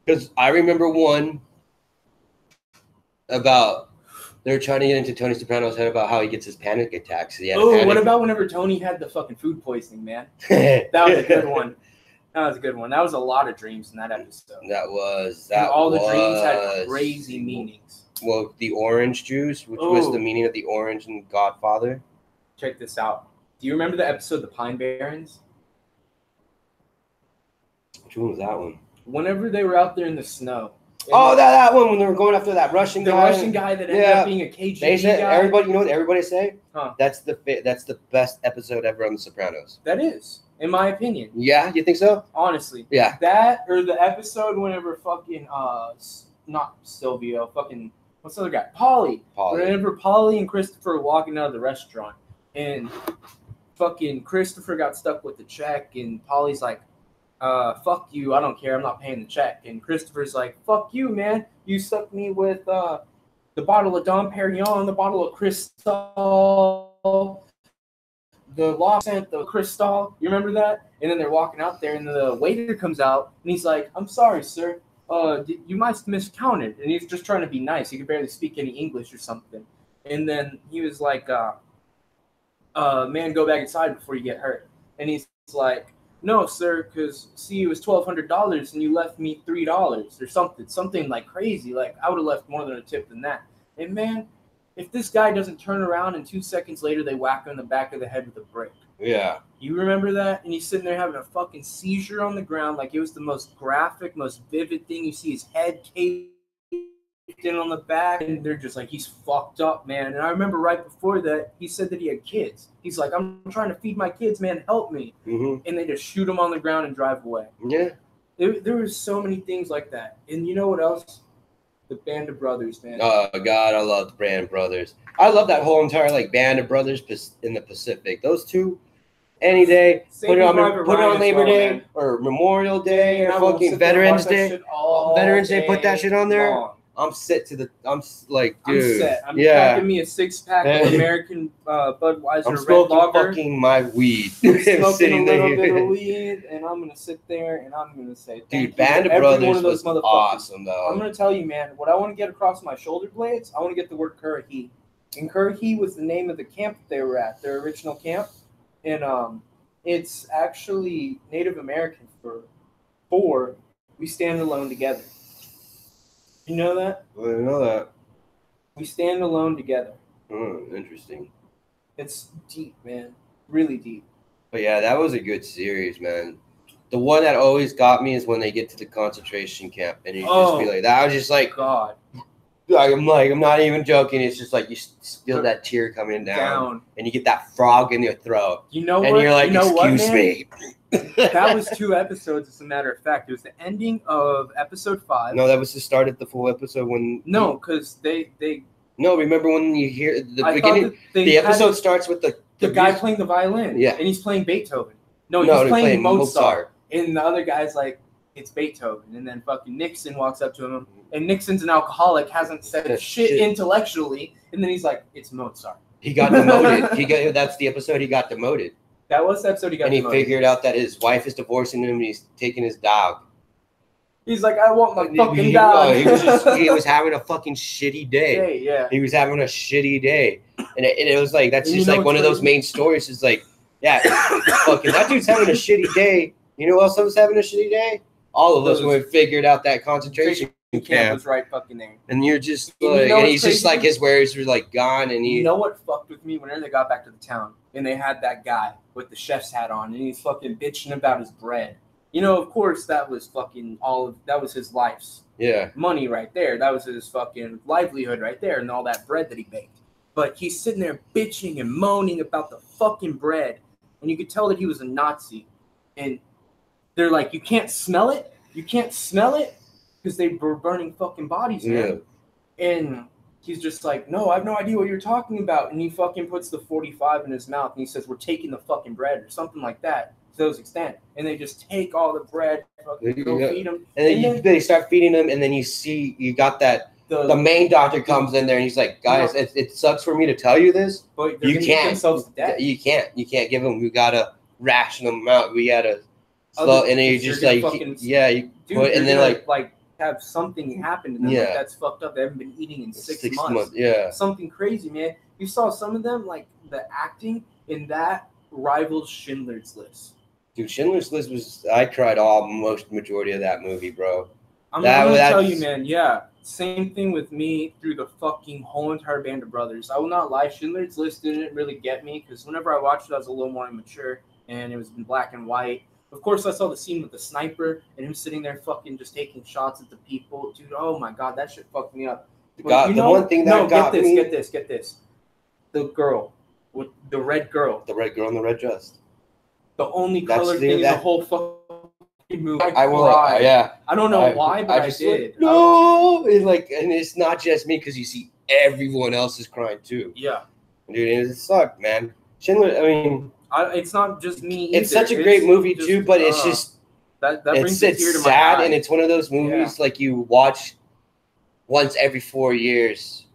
Speaker 1: because I remember one about they were trying to get into Tony Soprano's head about how he gets his panic attacks.
Speaker 2: Oh, what about whenever Tony had the fucking food poisoning, man? That was a good one. That was a good one. That was a lot of dreams in that episode.
Speaker 1: All
Speaker 2: the dreams had crazy meanings.
Speaker 1: Well, the orange juice, which was the meaning of the orange in Godfather.
Speaker 2: Check this out. Do you remember the episode The Pine Barrens?
Speaker 1: Which one was that one?
Speaker 2: Whenever they were out there in the snow.
Speaker 1: That one when they were going after that Russian guy.
Speaker 2: The Russian guy that ended up being a KGB
Speaker 1: they said,
Speaker 2: guy.
Speaker 1: everybody, you know what everybody say?
Speaker 2: Huh.
Speaker 1: That's the best episode ever on The Sopranos.
Speaker 2: That is, in my opinion.
Speaker 1: Yeah, you think so?
Speaker 2: Honestly.
Speaker 1: Yeah.
Speaker 2: That or the episode whenever fucking not Silvio, fucking what's the other guy? Paulie. Whenever Paulie and Christopher were walking out of the restaurant and fucking Christopher got stuck with the check and Paulie's like, fuck you, I don't care, I'm not paying the check. And Christopher's like, fuck you, man. You stuck me with the bottle of Dom Perignon, the bottle of Cristal, the La Scent, the Cristal. You remember that? And then they're walking out there, and the waiter comes out, and he's like, I'm sorry, sir. You might have miscounted. And he's just trying to be nice. He could barely speak any English or something. And then he was like, man, go back inside before you get hurt. And he's like, no, sir, because, see, it was $1,200 and you left me $3 or something like crazy. Like, I would have left more than a tip than that. And, man, if this guy doesn't turn around and 2 seconds later they whack him in the back of the head with a brick.
Speaker 1: Yeah.
Speaker 2: You remember that? And he's sitting there having a fucking seizure on the ground like it was the most graphic, most vivid thing. You see his head caved in on the back, and they're just like, he's fucked up, man. And I remember right before that, he said that he had kids. He's like, I'm trying to feed my kids, man. Help me.
Speaker 1: Mm-hmm.
Speaker 2: And they just shoot him on the ground and drive away.
Speaker 1: Yeah.
Speaker 2: There was so many things like that. And you know what else? The Band of Brothers, man.
Speaker 1: Oh, God, I love the Band of Brothers. I love that whole entire, Band of Brothers in the Pacific. Those two, any day, put it on Labor Day
Speaker 2: man.
Speaker 1: or Memorial Day or fucking Veterans Day. Veterans Day, put that shit on there.
Speaker 2: Long.
Speaker 1: I'm set. Dude.
Speaker 2: I'm set. I'm cracking me a 6-pack of American Budweiser
Speaker 1: I'm
Speaker 2: Red
Speaker 1: smoking
Speaker 2: Lager.
Speaker 1: fucking my weed.
Speaker 2: I'm smoking a little bit of weed, and I'm gonna sit there and I'm gonna say,
Speaker 1: dude, Band of Brothers was awesome, though.
Speaker 2: I'm gonna tell you, man. What I want to get across my shoulder blades, I want to get the word Currahee. And Currahee was the name of the camp that they were at, their original camp, and it's actually Native American for we stand alone together. You know that?
Speaker 1: I didn't know that.
Speaker 2: We stand alone together.
Speaker 1: Interesting.
Speaker 2: It's deep, man. Really deep.
Speaker 1: But yeah, that was a good series, man. The one that always got me is when they get to the concentration camp, and you just be like, that was just like,
Speaker 2: God.
Speaker 1: I'm not even joking. It's just like you feel that tear coming down, and you get that frog in your throat.
Speaker 2: You know
Speaker 1: and
Speaker 2: what?
Speaker 1: You're like, excuse me.
Speaker 2: That was 2 episodes, as a matter of fact. It was the ending of episode 5.
Speaker 1: No, that was the start of the full episode when.
Speaker 2: No, because they.
Speaker 1: No, remember when you hear the beginning? The episode starts with the
Speaker 2: guy playing the violin.
Speaker 1: Yeah,
Speaker 2: and he's playing Beethoven. No, he's playing Mozart. And the other guy's like, it's Beethoven. And then fucking Nixon walks up to him, and Nixon's an alcoholic, hasn't said shit intellectually, and then he's like, it's Mozart.
Speaker 1: He got demoted. That's the episode he got demoted.
Speaker 2: That was the episode he got demoted.
Speaker 1: And he figured out that his wife is divorcing him, and he's taking his dog.
Speaker 2: He's like, I want my fucking dog.
Speaker 1: He was having a fucking shitty day.
Speaker 2: Yeah.
Speaker 1: He was having a shitty day. And it was like, that's just like one of those main stories. Is like, yeah, fucking that dude's having a shitty day. You know who else was having a shitty day? All of us when we figured out that concentration camp
Speaker 2: was right fucking there.
Speaker 1: And you're just like, and he's just like, his wares were like gone. And
Speaker 2: you know what fucked with me whenever they got back to the town and they had that guy with the chef's hat on and he's fucking bitching about his bread. You know, of course, that was fucking that was his life's money right there. That was his fucking livelihood right there and all that bread that he baked. But he's sitting there bitching and moaning about the fucking bread. And you could tell that he was a Nazi. And they're like, you can't smell it? You can't smell it? Because they were burning fucking bodies, man. And he's just like, no, I have no idea what you're talking about. And he fucking puts the 45 in his mouth and he says, we're taking the fucking bread or something like that to those extent. And they just take all the bread, fucking go feed him.
Speaker 1: And then they start feeding him, and then you got that. The main doctor comes in there and he's like, guys, it sucks for me to tell you this,
Speaker 2: but
Speaker 1: you can't.
Speaker 2: Themselves to death.
Speaker 1: You can't give them. We gotta ration them out. We gotta slow. And then you just like, and then
Speaker 2: like have something happen to them.
Speaker 1: Yeah.
Speaker 2: Like, that's fucked up. They haven't been eating in 6 months.
Speaker 1: Yeah.
Speaker 2: Something crazy, man. You saw some of them, like the acting in that rivals Schindler's List.
Speaker 1: Dude, Schindler's List was, I cried majority of that movie, bro.
Speaker 2: I'm gonna tell you, man, yeah. Same thing with me through the fucking whole entire Band of Brothers. I will not lie, Schindler's List didn't really get me because whenever I watched it, I was a little more immature and it was in black and white. Of course, I saw the scene with the sniper and him sitting there fucking just taking shots at the people. Dude, oh my God, that shit fucked me up.
Speaker 1: One thing that got me.
Speaker 2: Get this. The girl, with the red girl.
Speaker 1: The red girl in the red dress.
Speaker 2: The only color thing in the whole fucking movie.
Speaker 1: I will, yeah.
Speaker 2: I don't know why, but I did.
Speaker 1: Like, no! And it's not just me because you see everyone else is crying too.
Speaker 2: Yeah.
Speaker 1: Dude, it sucked, man. Schindler, I mean...
Speaker 2: it's not just me either.
Speaker 1: It's such a great movie too, but it's just
Speaker 2: that brings a tear to my
Speaker 1: sad,
Speaker 2: eye.
Speaker 1: and it's one of those movies like you watch once every 4 years,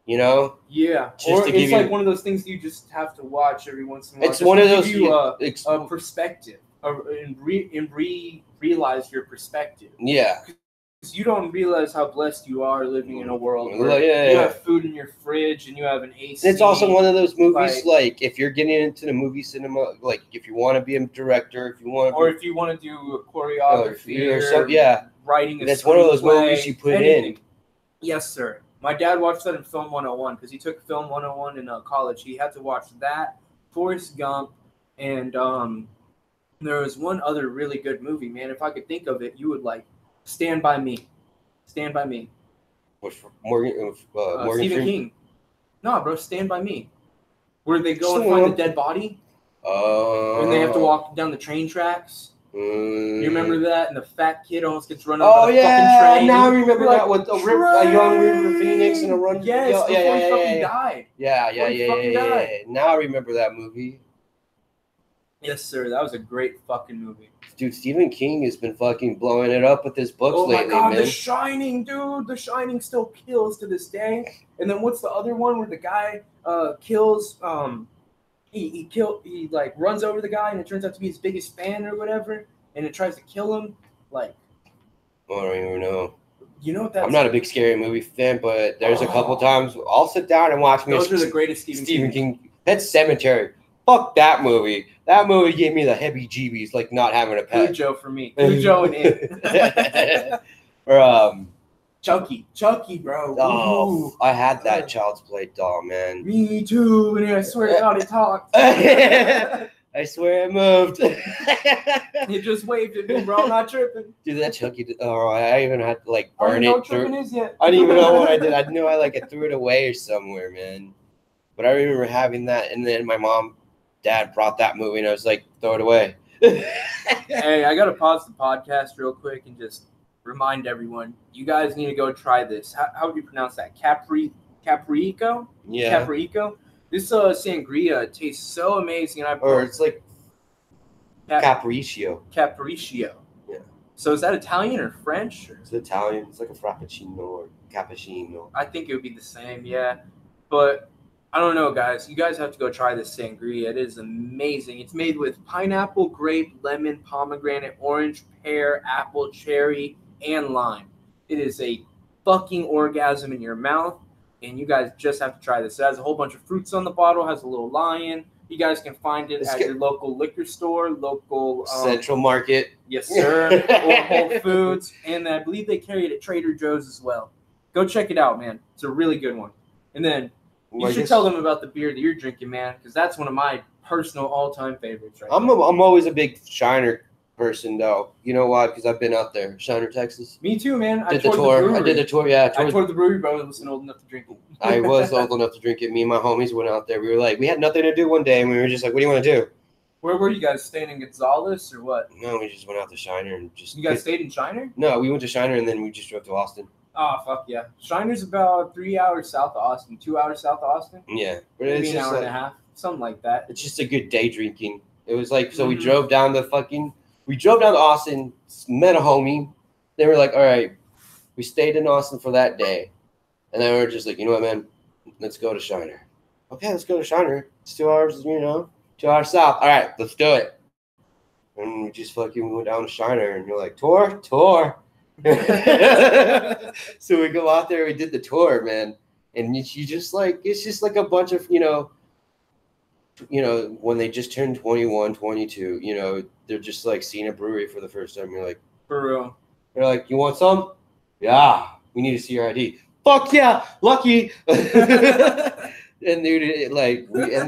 Speaker 1: you know?
Speaker 2: Yeah, or it's like one of those things you just have to watch every once in a while.
Speaker 1: It's one of those
Speaker 2: a perspective, and realize your perspective.
Speaker 1: Yeah.
Speaker 2: Because you don't realize how blessed you are living in a world where
Speaker 1: you
Speaker 2: have food in your fridge and you have an AC.
Speaker 1: And it's also one of those movies, like if you're getting into the movie cinema, like if you want to be a director, if you want
Speaker 2: to do a choreography
Speaker 1: or something,
Speaker 2: writing.
Speaker 1: That's one of those movies you put in.
Speaker 2: Yes, sir. My dad watched that in Film 101 because he took Film 101 in college. He had to watch that, Forrest Gump, and there was one other really good movie, man. If I could think of it, you would like Stand By Me. Stand By Me.
Speaker 1: Which Morgan
Speaker 2: Stephen King. No, bro, Stand By Me. Where they go and find the dead body. And they have to walk down the train tracks. You remember that? And the fat kid almost gets run over the fucking train.
Speaker 1: Now I remember that with a young River Phoenix and a run.
Speaker 2: Yes, before he fucking died.
Speaker 1: Yeah. Now I remember that movie.
Speaker 2: Yes, sir. That was a great fucking movie.
Speaker 1: Dude, Stephen King has been fucking blowing it up with his books lately, man. Oh my God,
Speaker 2: The Shining, dude. The Shining still kills to this day. And then what's the other one where the guy kills he like runs over the guy and it turns out to be his biggest fan or whatever, and it tries to kill him. Like,
Speaker 1: I don't even know.
Speaker 2: You know what that's?
Speaker 1: I'm not a big scary movie fan, but there's a couple times I'll sit down and watch.
Speaker 2: Those are the greatest Stephen King.
Speaker 1: Pet Cemetery. Fuck that movie. That movie gave me the heebie-jeebies, like not having a pet.
Speaker 2: Cujo for me. Cujo and it.
Speaker 1: Or
Speaker 2: Chucky, bro.
Speaker 1: Oh,
Speaker 2: Ooh.
Speaker 1: I had that Child's Play doll, man.
Speaker 2: Me too. And I swear to God, it talked.
Speaker 1: I swear it moved.
Speaker 2: It just waved at me, bro. I'm not tripping.
Speaker 1: Dude, that Chucky. Oh, I even had to like burn
Speaker 2: it. I
Speaker 1: don't know
Speaker 2: what is yet.
Speaker 1: I didn't even know what I did. I knew I threw it away or somewhere, man. But I remember having that, and then my dad brought that movie, and I was like, throw it away.
Speaker 2: Hey, I gotta pause the podcast real quick and just remind everyone, you guys need to go try this. How would you pronounce that? Caprico?
Speaker 1: Yeah.
Speaker 2: Caprico? This sangria tastes so amazing.
Speaker 1: It's like Capriccio.
Speaker 2: Capriccio.
Speaker 1: Yeah.
Speaker 2: So is that Italian or French?
Speaker 1: It's Italian. It's like a frappuccino or cappuccino.
Speaker 2: I think it would be the same, yeah. But I don't know, guys. You guys have to go try this sangria. It is amazing. It's made with pineapple, grape, lemon, pomegranate, orange, pear, apple, cherry, and lime. It is a fucking orgasm in your mouth, and you guys just have to try this. It has a whole bunch of fruits on the bottle, has a little lion. You guys can find it at your local liquor store, local
Speaker 1: Central Market.
Speaker 2: Yes, sir. Or Whole Foods. And I believe they carry it at Trader Joe's as well. Go check it out, man. It's a really good one. And then you should tell them about the beer that you're drinking, man, because that's one of my personal all-time favorites.
Speaker 1: I'm always a big Shiner person, though. You know why? Because I've been out there, Shiner, Texas.
Speaker 2: Me too, man.
Speaker 1: I did the tour. Yeah,
Speaker 2: I toured the brewery, but I wasn't old enough to drink it.
Speaker 1: I was old enough to drink it. Me and my homies went out there. We were like, we had nothing to do one day, and we were just like, what do you want to do?
Speaker 2: Where were you guys staying, in Gonzales or what?
Speaker 1: No, we just went out to Shiner and just.
Speaker 2: You guys stayed in Shiner?
Speaker 1: No, we went to Shiner and then we just drove to Austin.
Speaker 2: Oh, fuck yeah. Shiner's about 3 hours south of Austin, 2 hours south of Austin.
Speaker 1: Yeah, but
Speaker 2: Maybe
Speaker 1: it's
Speaker 2: an
Speaker 1: just
Speaker 2: hour
Speaker 1: like,
Speaker 2: and a half, something like that.
Speaker 1: it's just a good day drinking. It was like, so we
Speaker 2: Mhm.
Speaker 1: drove down to Austin, met a homie. They were like, all right, we stayed in Austin for that day. And then we were just like, you know what, man, let's go to Shiner. Okay, let's go to Shiner. It's 2 hours, 2 hours south. All right, let's do it. And we just fucking went down to Shiner, and you're like, tour. So we go out there, we did the tour, man. And you just like, it's just like a bunch of, when they just turned 21, 22, they're just like seeing a brewery for the first time. You're like,
Speaker 2: For real.
Speaker 1: they're like, you want some? Yeah, we need to see your ID. Fuck yeah, lucky. And dude, and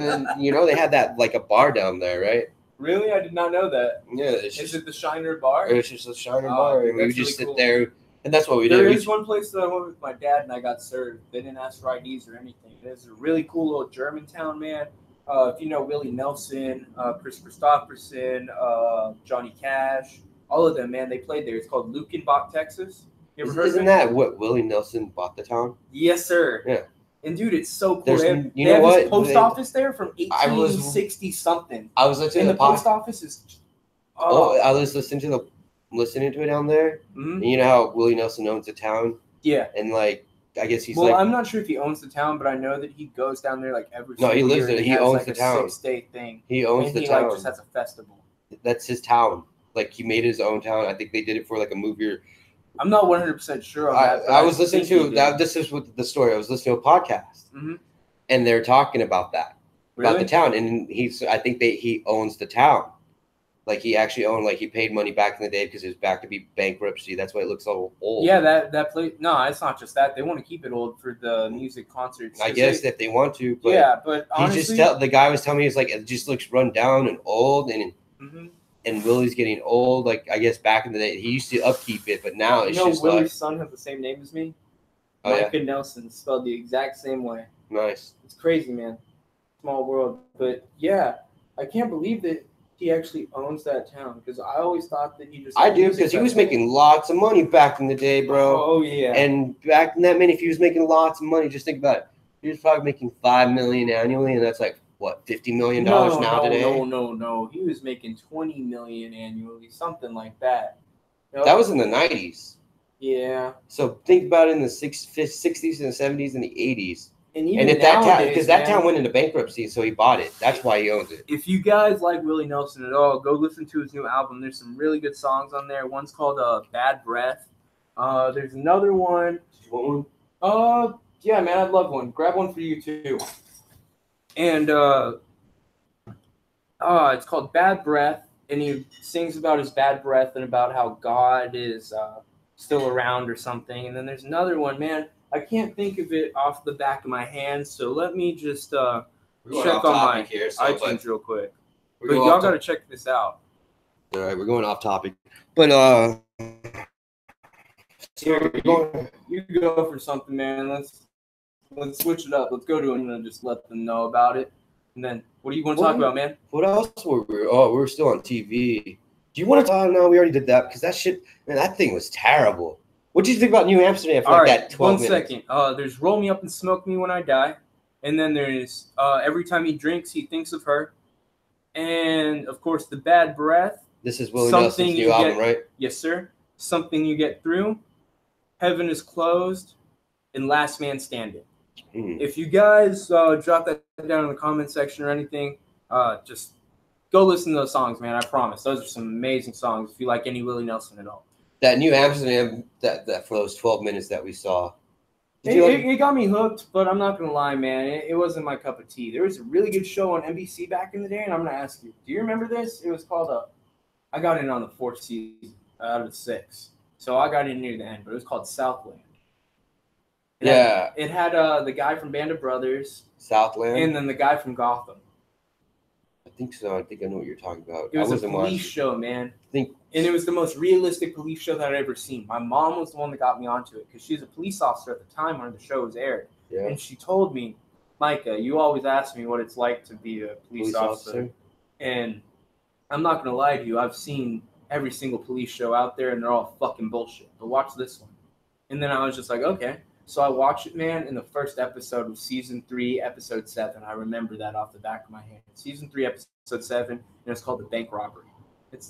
Speaker 1: then they had that like a bar down there, right?
Speaker 2: Really? I did not know that.
Speaker 1: Yeah,
Speaker 2: Is it the Shiner Bar?
Speaker 1: It's just a Shiner
Speaker 2: Oh,
Speaker 1: bar,
Speaker 2: dude,
Speaker 1: and we would
Speaker 2: that's
Speaker 1: just
Speaker 2: really
Speaker 1: sit
Speaker 2: cool.
Speaker 1: there, and that's what we
Speaker 2: There
Speaker 1: did.
Speaker 2: is one place that I went with my dad and I got served. They didn't ask for IDs or anything. It's a really cool little German town, man. If you know Willie Nelson, Chris Christopherson, Johnny Cash, all of them, man, they played there. It's called Lukenbach, Texas. You ever heard of
Speaker 1: Isn't
Speaker 2: it?
Speaker 1: that what Willie Nelson bought the town?
Speaker 2: Yes, sir.
Speaker 1: Yeah.
Speaker 2: And dude, it's so cool.
Speaker 1: There's-
Speaker 2: They have,
Speaker 1: you
Speaker 2: they
Speaker 1: know
Speaker 2: have
Speaker 1: what?
Speaker 2: this post office there from
Speaker 1: I was-
Speaker 2: 1860 something.
Speaker 1: I was listening
Speaker 2: And
Speaker 1: to
Speaker 2: the post office is
Speaker 1: I was listening to it down there.
Speaker 2: Mhm.
Speaker 1: And you know how Willie Nelson owns the town,
Speaker 2: Yeah.
Speaker 1: and like I guess he's
Speaker 2: Well,
Speaker 1: like
Speaker 2: I'm not sure if he owns the town, but I know that he goes down there like every
Speaker 1: No, he
Speaker 2: single
Speaker 1: lives
Speaker 2: year
Speaker 1: there.
Speaker 2: and
Speaker 1: He
Speaker 2: has,
Speaker 1: owns
Speaker 2: like
Speaker 1: the
Speaker 2: a
Speaker 1: town.
Speaker 2: 6-day thing.
Speaker 1: he owns
Speaker 2: And
Speaker 1: the
Speaker 2: he
Speaker 1: town.
Speaker 2: like just has a festival.
Speaker 1: That's his town. Like he made his own town. I think they did it for like a movie. Or
Speaker 2: I'm not 100% sure on that. But
Speaker 1: I was listening
Speaker 2: think
Speaker 1: to
Speaker 2: he
Speaker 1: that.
Speaker 2: did.
Speaker 1: This is what the story. I was listening to a podcast,
Speaker 2: Mhm.
Speaker 1: and they're talking about that about the
Speaker 2: Really?
Speaker 1: town. And I think he owns the town. Like he actually owned. Like he paid money back in the day because it was back to be bankruptcy. That's why it looks so old.
Speaker 2: Yeah, that place. No, it's not just that. They want to keep it old for the music concerts.
Speaker 1: I
Speaker 2: 'Cause
Speaker 1: guess if they want to. But
Speaker 2: yeah, but
Speaker 1: he
Speaker 2: honestly,
Speaker 1: the guy was telling me it's like it just looks run down and old
Speaker 2: mhm.
Speaker 1: and Willie's getting old. Like I guess back in the day he used to upkeep it, but now it's just
Speaker 2: Willie's
Speaker 1: like
Speaker 2: son has the same name as me.
Speaker 1: Oh, yeah?
Speaker 2: Micah Nelson, spelled the exact same way.
Speaker 1: Nice.
Speaker 2: It's crazy, man. Small world, but yeah, I can't believe that he actually owns that town because I always thought that he just.
Speaker 1: I do because he was making lots of money back in the day, bro.
Speaker 2: Oh yeah.
Speaker 1: And back in that minute, if he was making lots of money, just think about it. He was probably making $5 million annually, and that's like what $50 million now today.
Speaker 2: No. He was making $20 million annually, something like that. Yep.
Speaker 1: That was in the '90s.
Speaker 2: Yeah.
Speaker 1: So think about it in the '60s and the '70s and the '80s.
Speaker 2: And even
Speaker 1: And if that town,
Speaker 2: nowadays,
Speaker 1: because that
Speaker 2: man,
Speaker 1: town went into bankruptcy, so he bought it. That's why he owns it.
Speaker 2: if you guys like Willie Nelson at all, go listen to his new album. There's some really good songs on there. One's called Bad Breath. There's another one.
Speaker 1: You want one?
Speaker 2: Yeah, man, I'd love one. Grab one for you too. And it's called Bad Breath, and he sings about his bad breath and about how God is still around or something. And then there's another one, man. I can't think of it off the back of my hand, so let me just
Speaker 1: We're going
Speaker 2: check
Speaker 1: off
Speaker 2: on
Speaker 1: topic
Speaker 2: my
Speaker 1: here, so,
Speaker 2: iTunes real quick.
Speaker 1: we're
Speaker 2: But
Speaker 1: going
Speaker 2: y'all
Speaker 1: off
Speaker 2: got to check this out.
Speaker 1: All right, we're going off topic, but
Speaker 2: Here, you go for something, man. Let's switch it up. Let's go to it and just let them know about it. And then, what do you want to talk about, man?
Speaker 1: What else were we? Oh, we're still on TV. Do you want to talk? No, we already did that because that shit, man, that thing was terrible. What did you think about New Amsterdam for
Speaker 2: All
Speaker 1: like
Speaker 2: right,
Speaker 1: that 12
Speaker 2: 1
Speaker 1: minutes?
Speaker 2: second. There's Roll Me Up and Smoke Me When I Die. And then there's Every Time He Drinks, He Thinks of Her. And, of course, The Bad Breath.
Speaker 1: This is Willie
Speaker 2: Something
Speaker 1: Nelson's
Speaker 2: You
Speaker 1: new album,
Speaker 2: Get-
Speaker 1: right?
Speaker 2: Yes, sir. Something You Get Through. Heaven is Closed. And Last Man Standing.
Speaker 1: Hmm.
Speaker 2: If you guys drop that down in the comment section or anything, just go listen to those songs, man. I promise. Those are some amazing songs if you like any Willie Nelson at all.
Speaker 1: That New Amsterdam, that for those 12 minutes that we saw. Did
Speaker 2: It,
Speaker 1: you like?
Speaker 2: it got me hooked, but I'm not going to lie, man. It wasn't my cup of tea. There was a really good show on NBC back in the day, and I'm going to ask you, do you remember this? It was called, I got in on the 4th season out of the 6. So I got in near the end, but it was called Southland. It had the guy from Band of Brothers
Speaker 1: Southland.
Speaker 2: and then the guy from Gotham.
Speaker 1: I think so. I think I know what you're talking about.
Speaker 2: It was
Speaker 1: I
Speaker 2: a
Speaker 1: wasn't
Speaker 2: police
Speaker 1: watching.
Speaker 2: show, man.
Speaker 1: Think
Speaker 2: And it was the most realistic police show that I'd ever seen. My mom was the one that got me onto it because she was a police officer at the time when the show was aired.
Speaker 1: yeah.
Speaker 2: And she told me, Micah, you always ask me what it's like to be a police officer. And I'm not going to lie to you. I've seen every single police show out there, and they're all fucking bullshit. But watch this one. And then I was just like, okay. So I watched it, man, in the first episode of season 3, episode 7. I remember that off the back of my hand. Season 3, episode 7, and it's called The Bank Robbery.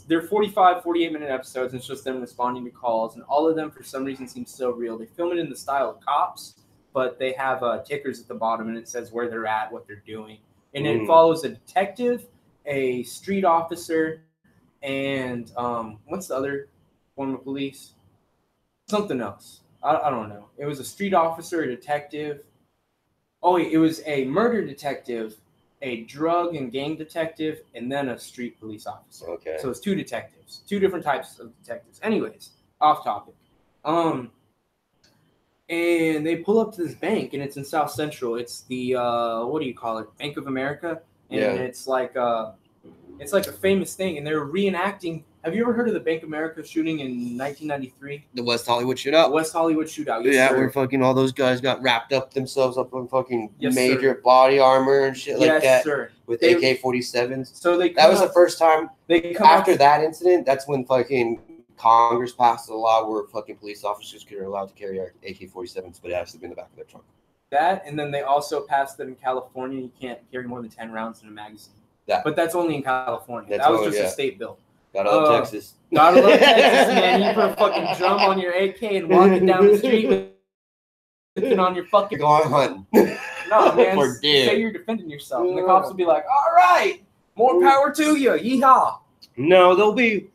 Speaker 2: They're 45, 48-minute episodes, and it's just them responding to calls, and all of them, for some reason, seem so real. They film it in the style of Cops, but they have tickers at the bottom, and it says where they're at, what they're doing. And it follows a detective, a street officer, and what's the other form of police? Something else. I don't know. It was a street officer, a detective. Oh, it was a murder detective, a drug and gang detective, and then a street police officer.
Speaker 1: Okay.
Speaker 2: So it's 2 detectives, 2 different types of detectives. Anyways, off topic. And they pull up to this bank, and it's in South Central. It's the what do you call it? Bank of America, and it's like a famous thing, and they're reenacting. Have you ever heard of the Bank of America shooting in 1993?
Speaker 1: The West Hollywood shootout.
Speaker 2: West Hollywood shootout.
Speaker 1: Yes,
Speaker 2: sir.
Speaker 1: where fucking all those guys got wrapped up themselves up in fucking major
Speaker 2: sir.
Speaker 1: body armor and shit like that.
Speaker 2: Yes, sir.
Speaker 1: With AK-47s.
Speaker 2: So
Speaker 1: that was the first time.
Speaker 2: They come
Speaker 1: after that incident, that's when fucking Congress passed a law where fucking police officers are allowed to carry AK-47s, but it has to be in the back of their trunk.
Speaker 2: That, and then they also passed that in California, you can't carry more than 10 rounds in a magazine.
Speaker 1: But
Speaker 2: that's only in California. That was just a state bill.
Speaker 1: Gotta love Texas.
Speaker 2: Gotta love Texas, man. You put a fucking drum on your AK and walking down the street with it on your fucking...
Speaker 1: Going hunting.
Speaker 2: No, man. Say you're defending yourself. And the cops will be like, all right, more power to you. Yeehaw.
Speaker 1: No, they'll be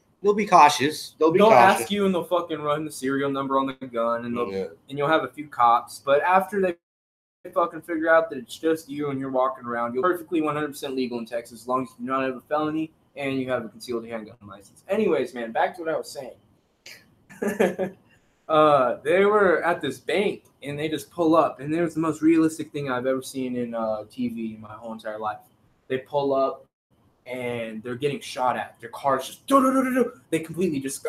Speaker 1: cautious. They'll
Speaker 2: ask you, and they'll fucking run the serial number on the gun, and and you'll have a few cops. But after they fucking figure out that it's just you and you're walking around, you're perfectly 100% legal in Texas as long as you do not have a felony and you have a concealed handgun license. Anyways, man, back to what I was saying. They were at this bank, and they just pull up, and it was the most realistic thing I've ever seen in TV in my whole entire life. They pull up, and they're getting shot at. Their car's just do-do-do-do-do. They completely just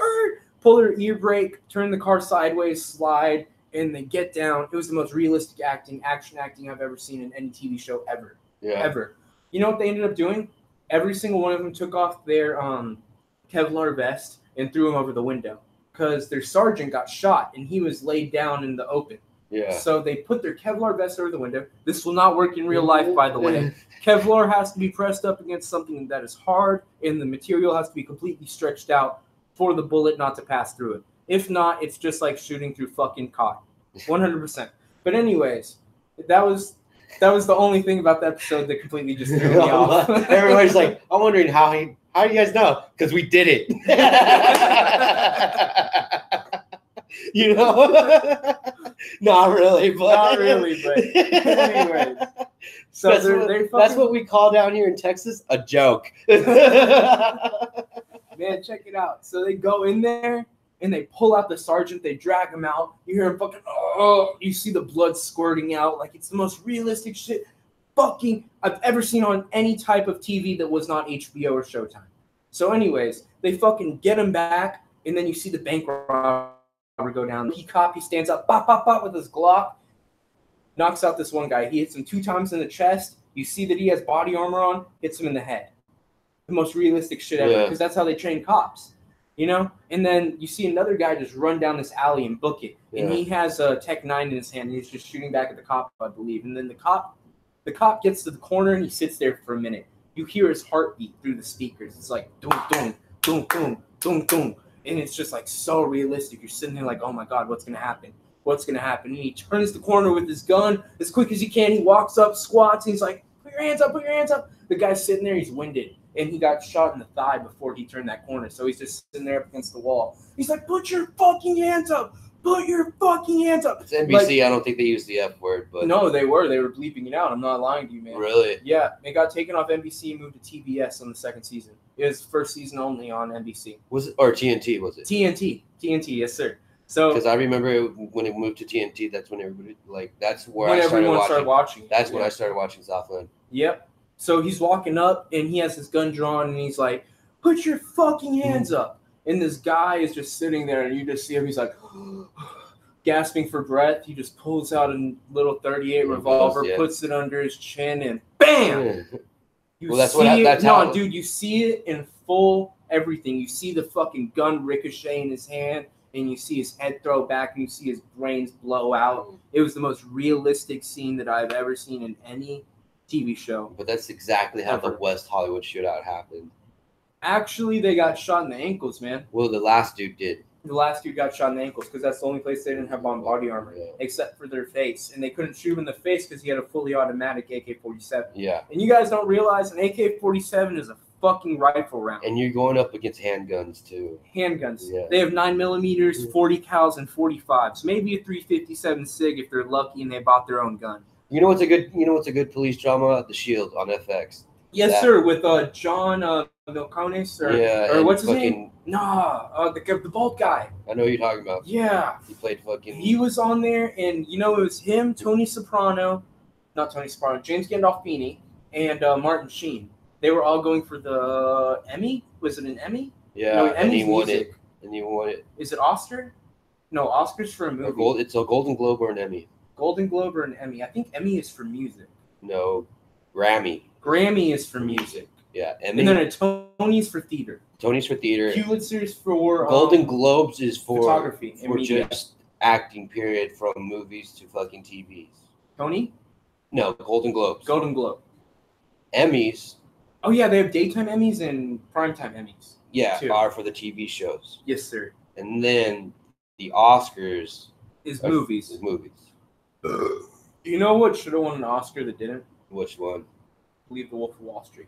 Speaker 2: pull their ear brake, turn the car sideways, slide, and they get down. It was the most realistic action acting I've ever seen in any TV show ever.
Speaker 1: Yeah.
Speaker 2: Ever. You know what they ended up doing? Every single one of them took off their Kevlar vest and threw them over the window because their sergeant got shot and he was laid down in the open.
Speaker 1: Yeah.
Speaker 2: So they put their Kevlar vest over the window. This will not work in real life, by the way. Kevlar has to be pressed up against something that is hard, and the material has to be completely stretched out for the bullet not to pass through it. If not, it's just like shooting through fucking cotton. 100%. But anyways, that was the only thing about the episode that completely just threw me off.
Speaker 1: Everybody's like, I'm wondering how do you guys know? Because we did it. You know? Not really, but
Speaker 2: anyways. So
Speaker 1: that's what we call down here in Texas a joke.
Speaker 2: Man, check it out. So they go in there and they pull out the sergeant, they drag him out. You hear him fucking, oh, you see the blood squirting out. Like, it's the most realistic shit fucking I've ever seen on any type of TV that was not HBO or Showtime. So anyways, they fucking get him back, and then you see the bank robber go down. He stands up, bop, bop, bop, with his Glock, knocks out this one guy. He hits him 2 times in the chest. You see that he has body armor on, hits him in the head. The most realistic shit ever, because that's how they train cops. You know? And then you see another guy just run down this alley and book it. And he has a Tech 9 in his hand. And he's just shooting back at the cop, I believe. And then the cop gets to the corner and he sits there for a minute. You hear his heartbeat through the speakers. It's like, doom, doom, doom, doom, doom, doom. And it's just like so realistic. You're sitting there like, oh my God, what's going to happen? What's going to happen? And he turns the corner with his gun as quick as he can. He walks up, squats, and he's like, put your hands up, put your hands up. The guy's sitting there, he's winded. And he got shot in the thigh before he turned that corner. So he's just sitting there up against the wall. He's like, put your fucking hands up. Put your fucking hands up.
Speaker 1: It's NBC. I don't think they used the F word. But
Speaker 2: no, they were. They were bleeping it out. I'm not lying to you, man.
Speaker 1: Really?
Speaker 2: Yeah. It got taken off NBC and moved to TBS on the 2nd season. It was first season only on NBC.
Speaker 1: Was it? Or TNT, was it?
Speaker 2: TNT, yes, sir. So
Speaker 1: because I remember when it moved to TNT, that's when everybody, like, that's where
Speaker 2: everyone started watching.
Speaker 1: That's when I started watching Southland.
Speaker 2: Yep. So he's walking up, and he has his gun drawn, and he's like, put your fucking hands up. And this guy is just sitting there, and you just see him. He's like, gasping for breath. He just pulls out a little 38 revolver, puts it under his chin, and bam! Dude, you see it in full everything. You see the fucking gun ricochet in his hand. and you see his head throw back and you see his brains blow out. It was the most realistic scene that I've ever seen in any TV show.
Speaker 1: But that's exactly how the
Speaker 2: Ever.
Speaker 1: West Hollywood shootout happened.
Speaker 2: Actually, they got shot in the ankles, man.
Speaker 1: Well, the last dude did.
Speaker 2: The last dude got shot in the ankles because that's the only place they didn't have body armor,
Speaker 1: Yeah.
Speaker 2: except for their face. And they couldn't shoot him in the face because he had a fully automatic AK-47.
Speaker 1: Yeah.
Speaker 2: And you guys don't realize an AK-47 is a fucking rifle round.
Speaker 1: And you're going up against handguns, too.
Speaker 2: Handguns.
Speaker 1: Yeah.
Speaker 2: They have 9mm, 40 cals, and 45s. Maybe a 357 SIG if they're lucky and they bought their own gun.
Speaker 1: You know what's a good police drama? The Shield on FX.
Speaker 2: Yes,
Speaker 1: That-
Speaker 2: sir. With John Milcones or
Speaker 1: and
Speaker 2: what's his
Speaker 1: fucking,
Speaker 2: name? Nah, the bald guy.
Speaker 1: I know who you're talking about.
Speaker 2: Yeah.
Speaker 1: He played fucking.
Speaker 2: He was on there, and it was him, James Gandolfini, and Martin Sheen. They were all going for the Emmy. Was it an Emmy?
Speaker 1: Yeah,
Speaker 2: No,
Speaker 1: and he
Speaker 2: Emmy's
Speaker 1: won
Speaker 2: music.
Speaker 1: it. And he won it.
Speaker 2: Is it Oscar? No, Oscar's for a movie.
Speaker 1: It's a Golden Globe or an Emmy.
Speaker 2: Golden Globe or an Emmy. I think Emmy is for music.
Speaker 1: No, Grammy.
Speaker 2: Grammy is for music.
Speaker 1: Yeah, Emmy.
Speaker 2: And then a Tony's for theater.
Speaker 1: Tony's for theater.
Speaker 2: Pulitzer's for
Speaker 1: Golden Globes is for
Speaker 2: photography and
Speaker 1: for
Speaker 2: media.
Speaker 1: just acting. Period. From movies to fucking TVs.
Speaker 2: Tony?
Speaker 1: No, Golden Globes.
Speaker 2: Golden Globe.
Speaker 1: Emmys.
Speaker 2: Oh, yeah, they have daytime Emmys and primetime Emmys.
Speaker 1: Yeah,
Speaker 2: Two.
Speaker 1: are for the TV shows,
Speaker 2: Yes, sir.
Speaker 1: and then the Oscars
Speaker 2: Is
Speaker 1: are-
Speaker 2: movies.
Speaker 1: Is movies.
Speaker 2: You know what should have won an Oscar that didn't?
Speaker 1: Which one?
Speaker 2: Leave the Wolf of Wall Street.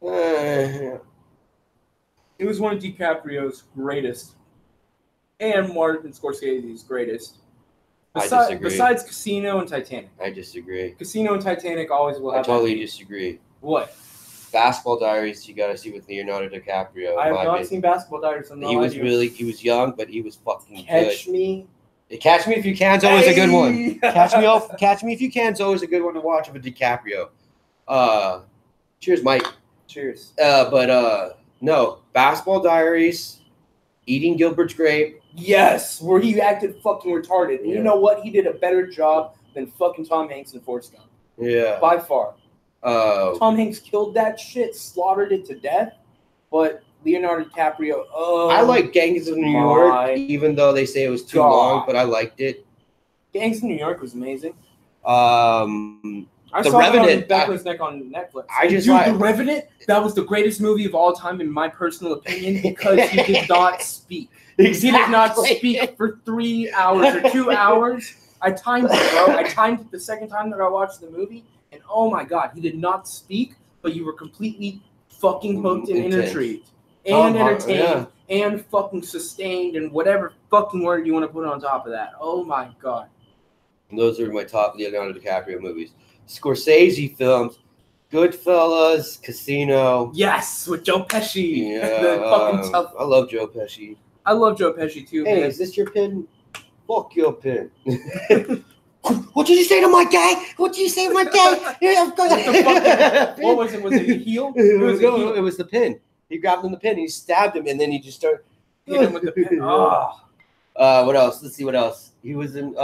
Speaker 1: Uh,
Speaker 2: It was one of DiCaprio's greatest and Martin Scorsese's greatest.
Speaker 1: I disagree.
Speaker 2: Besides Casino and Titanic.
Speaker 1: I disagree.
Speaker 2: Casino and Titanic always will
Speaker 1: I
Speaker 2: have
Speaker 1: totally
Speaker 2: that.
Speaker 1: disagree.
Speaker 2: What?
Speaker 1: Basketball Diaries, you got to see with Leonardo DiCaprio.
Speaker 2: I have
Speaker 1: my
Speaker 2: not
Speaker 1: opinion.
Speaker 2: seen Basketball Diaries.
Speaker 1: He was young, but he was fucking
Speaker 2: Catch
Speaker 1: good.
Speaker 2: Me.
Speaker 1: Catch Me If You Can's always a good one.
Speaker 2: Hey!
Speaker 1: Catch Me If You Can's always a good one to watch of a DiCaprio. Cheers, Mike.
Speaker 2: Cheers.
Speaker 1: No, Basketball Diaries, Eating Gilbert's Grape.
Speaker 2: Yes, where he acted fucking retarded. And
Speaker 1: Yeah.
Speaker 2: you know what? He did a better job than fucking Tom Hanks in Forrest Gump.
Speaker 1: Yeah.
Speaker 2: By far.
Speaker 1: Uh,
Speaker 2: Tom Hanks killed that shit, slaughtered it to death. But Leonardo DiCaprio,
Speaker 1: I like Gangs of New
Speaker 2: my
Speaker 1: York, even though they say it was too
Speaker 2: God.
Speaker 1: long, but I liked it.
Speaker 2: Gangs of New York was amazing.
Speaker 1: The
Speaker 2: I saw
Speaker 1: Revenant,
Speaker 2: it on Beckler's Neck on Netflix.
Speaker 1: I just
Speaker 2: Dude,
Speaker 1: like-
Speaker 2: The Revenant, that was the greatest movie of all time in my personal opinion because he did not speak. He did not speak for 3 hours or 2 hours. I timed it, bro. I timed it the second time that I watched the movie, and oh my God, he did not speak, but you were completely fucking hooked and
Speaker 1: Intense.
Speaker 2: intrigued.
Speaker 1: Tom
Speaker 2: And
Speaker 1: Har-
Speaker 2: entertained, and fucking sustained, and whatever fucking word you want to put on top of that. Oh my God.
Speaker 1: Those are my top Leonardo DiCaprio movies. Scorsese films, Goodfellas, Casino.
Speaker 2: Yes, with Joe Pesci.
Speaker 1: Yeah,
Speaker 2: The fucking tough.
Speaker 1: I love Joe Pesci.
Speaker 2: I love Joe Pesci too,
Speaker 1: Hey,
Speaker 2: man.
Speaker 1: is this your pin? Fuck your pin. What did you say to my guy? What did you say to my guy?
Speaker 2: What was it? Was it a heel?
Speaker 1: It
Speaker 2: It was a heel.
Speaker 1: it was the pin. He grabbed him the pin. He stabbed him, and then he just started.
Speaker 2: Hit him with the pin. Oh.
Speaker 1: What else? Let's see what else. He was in.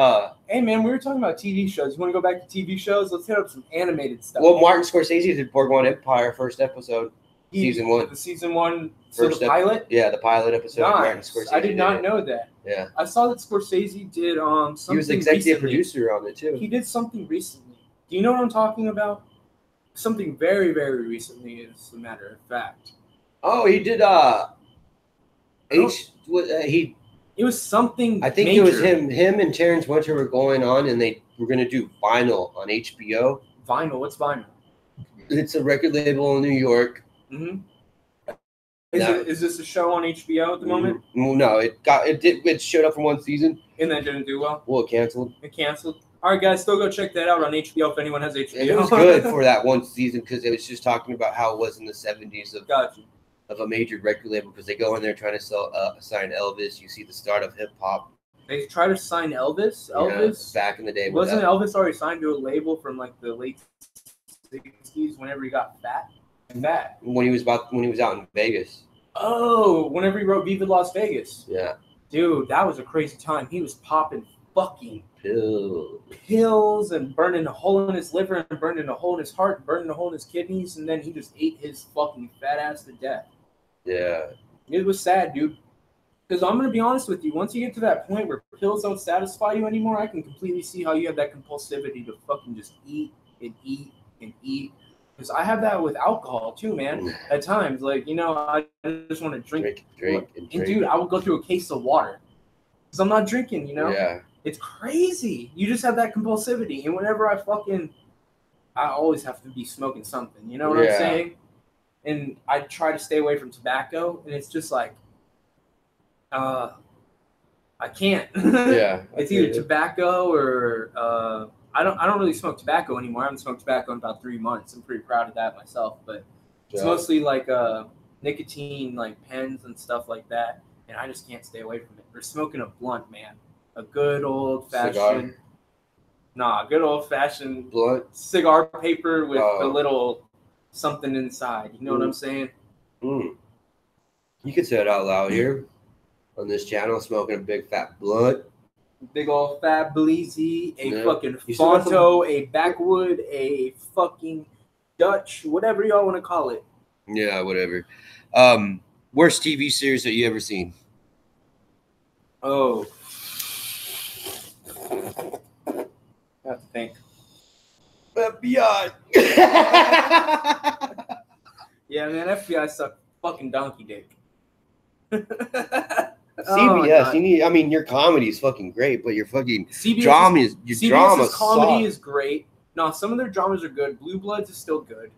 Speaker 2: Hey man, we were talking about TV shows. You want to go back to TV shows? Let's hit up some animated stuff.
Speaker 1: Well, Martin Scorsese did Boardwalk Empire first episode,
Speaker 2: He-
Speaker 1: season 1.
Speaker 2: The season 1, so
Speaker 1: First
Speaker 2: the pilot.
Speaker 1: Yeah, the pilot episode. Martin
Speaker 2: Nice.
Speaker 1: Scorsese
Speaker 2: I did not
Speaker 1: it.
Speaker 2: know that.
Speaker 1: Yeah,
Speaker 2: I saw that Scorsese did something.
Speaker 1: he was executive
Speaker 2: recently.
Speaker 1: producer on it too.
Speaker 2: He did something recently. Do you know what I'm talking about? Something very, very recently, as a matter of fact.
Speaker 1: Oh, he did. He.
Speaker 2: It was something.
Speaker 1: I think
Speaker 2: major.
Speaker 1: it was him. Him and Terrence Winter were going on, and they were going to do Vinyl on HBO.
Speaker 2: Vinyl. What's vinyl?
Speaker 1: It's a record label in New York.
Speaker 2: Mm-hmm.
Speaker 1: No.
Speaker 2: Is this a show on HBO at the moment?
Speaker 1: No, it showed up for one season.
Speaker 2: And that didn't do well?
Speaker 1: Well, it canceled.
Speaker 2: It canceled. All right, guys, still go check that out on HBO if anyone has HBO.
Speaker 1: It was good for that one season because it was just talking about how it was in the 70s
Speaker 2: Gotcha.
Speaker 1: of a major record label because they go in there trying to sign Elvis. You see the start of hip hop.
Speaker 2: They tried to sign Elvis.
Speaker 1: Yeah,
Speaker 2: Elvis
Speaker 1: back in the day.
Speaker 2: wasn't Elvis already signed to a label from like the late 60s whenever he got fat? Fat.
Speaker 1: when he was out in Vegas.
Speaker 2: Oh, whenever he wrote Viva Las Vegas.
Speaker 1: Yeah.
Speaker 2: Dude, that was a crazy time. He was popping fucking
Speaker 1: Pill.
Speaker 2: pills and burning a hole in his liver and burning a hole in his heart, burning a hole in his kidneys, and then he just ate his fucking fat ass to death.
Speaker 1: Yeah.
Speaker 2: It was sad, dude. Because I'm gonna be honest with you, once you get to that point where pills don't satisfy you anymore, I can completely see how you have that compulsivity to fucking just eat and eat and eat. Because I have that with alcohol too, man. At times, like, you know, I just want to drink. And dude, I would go through a case of water because I'm not drinking. You know,
Speaker 1: Yeah.
Speaker 2: It's crazy. You just have that compulsivity, and whenever I always have to be smoking something. You know what I'm saying? And I try to stay away from tobacco, and it's just like. I can't.
Speaker 1: Yeah.
Speaker 2: It's either tobacco or I don't really smoke tobacco anymore. I haven't smoked tobacco in about 3 months. I'm pretty proud of that myself. But it's mostly like nicotine, like pens and stuff like that. And I just can't stay away from it. Or smoking a blunt, man. A good old fashioned good old fashioned
Speaker 1: blunt
Speaker 2: cigar paper with a little something inside. You know what I'm saying?
Speaker 1: You can say it out loud here. On this channel, smoking a big fat blunt.
Speaker 2: Big old fat bleezy, a fucking Fonto, a backwood, a fucking Dutch, whatever y'all want to call it.
Speaker 1: Yeah, whatever. Worst TV series that you ever seen?
Speaker 2: Oh. I have to think.
Speaker 1: FBI.
Speaker 2: Yeah, man, FBI sucked fucking donkey dick.
Speaker 1: CBS, I mean, your comedy is fucking great, but your fucking
Speaker 2: CBS's comedy is great. No, some of their dramas are good. Blue Bloods is still good.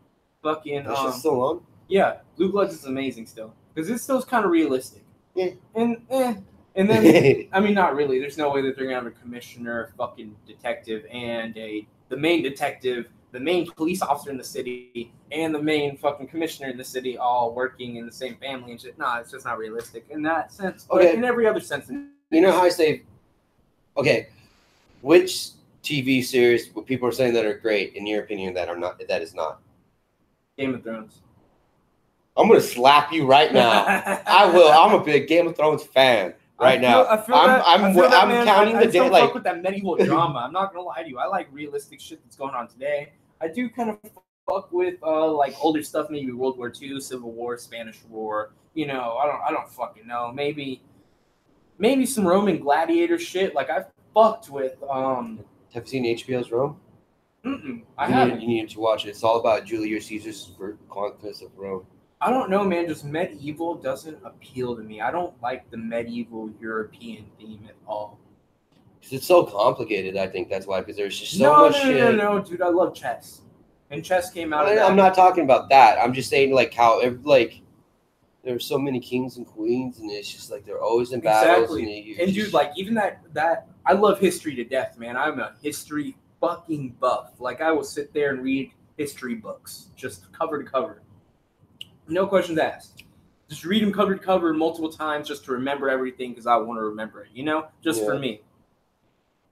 Speaker 2: Fucking
Speaker 1: That's still on?
Speaker 2: Yeah, Blue Bloods is amazing still because it's still kind of realistic.
Speaker 1: Yeah.
Speaker 2: And then I mean, not really. There's no way that they're gonna have a commissioner, fucking detective, and the main detective, the main police officer in the city, and the main fucking commissioner in the city all working in the same family and shit. Nah, it's just not realistic in that sense. But in every other sense.
Speaker 1: You know how I say, okay, which TV series people are saying that are great, in your opinion, that is not?
Speaker 2: Game of Thrones.
Speaker 1: I'm going to slap you right now. I will. I'm a big Game of Thrones fan. I'm counting the day.
Speaker 2: I fuck with that medieval drama. I'm not gonna lie to you. I like realistic shit that's going on today. I do kind of fuck with like older stuff, maybe World War II, Civil War, Spanish War. You know, I don't fucking know. Maybe some Roman gladiator shit. Like I fucked with.
Speaker 1: Have you seen HBO's Rome?
Speaker 2: I haven't.
Speaker 1: You need to watch it. It's all about Julius Caesar's conquest of Rome.
Speaker 2: I don't know, man. Just medieval doesn't appeal to me. I don't like the medieval European theme at all.
Speaker 1: It's so complicated, I think that's why. Because there's just so much shit.
Speaker 2: No, dude. I love chess. And chess came out of that.
Speaker 1: I'm not talking about that. I'm just saying, like, how, like, there's so many kings and queens, and it's just, like, they're always in battles.
Speaker 2: Exactly. And dude, like, even that, I love history to death, man. I'm a history fucking buff. Like, I will sit there and read history books, just cover to cover. No questions asked. Just read them cover to cover multiple times just to remember everything because I want to remember it, you know? Just for me.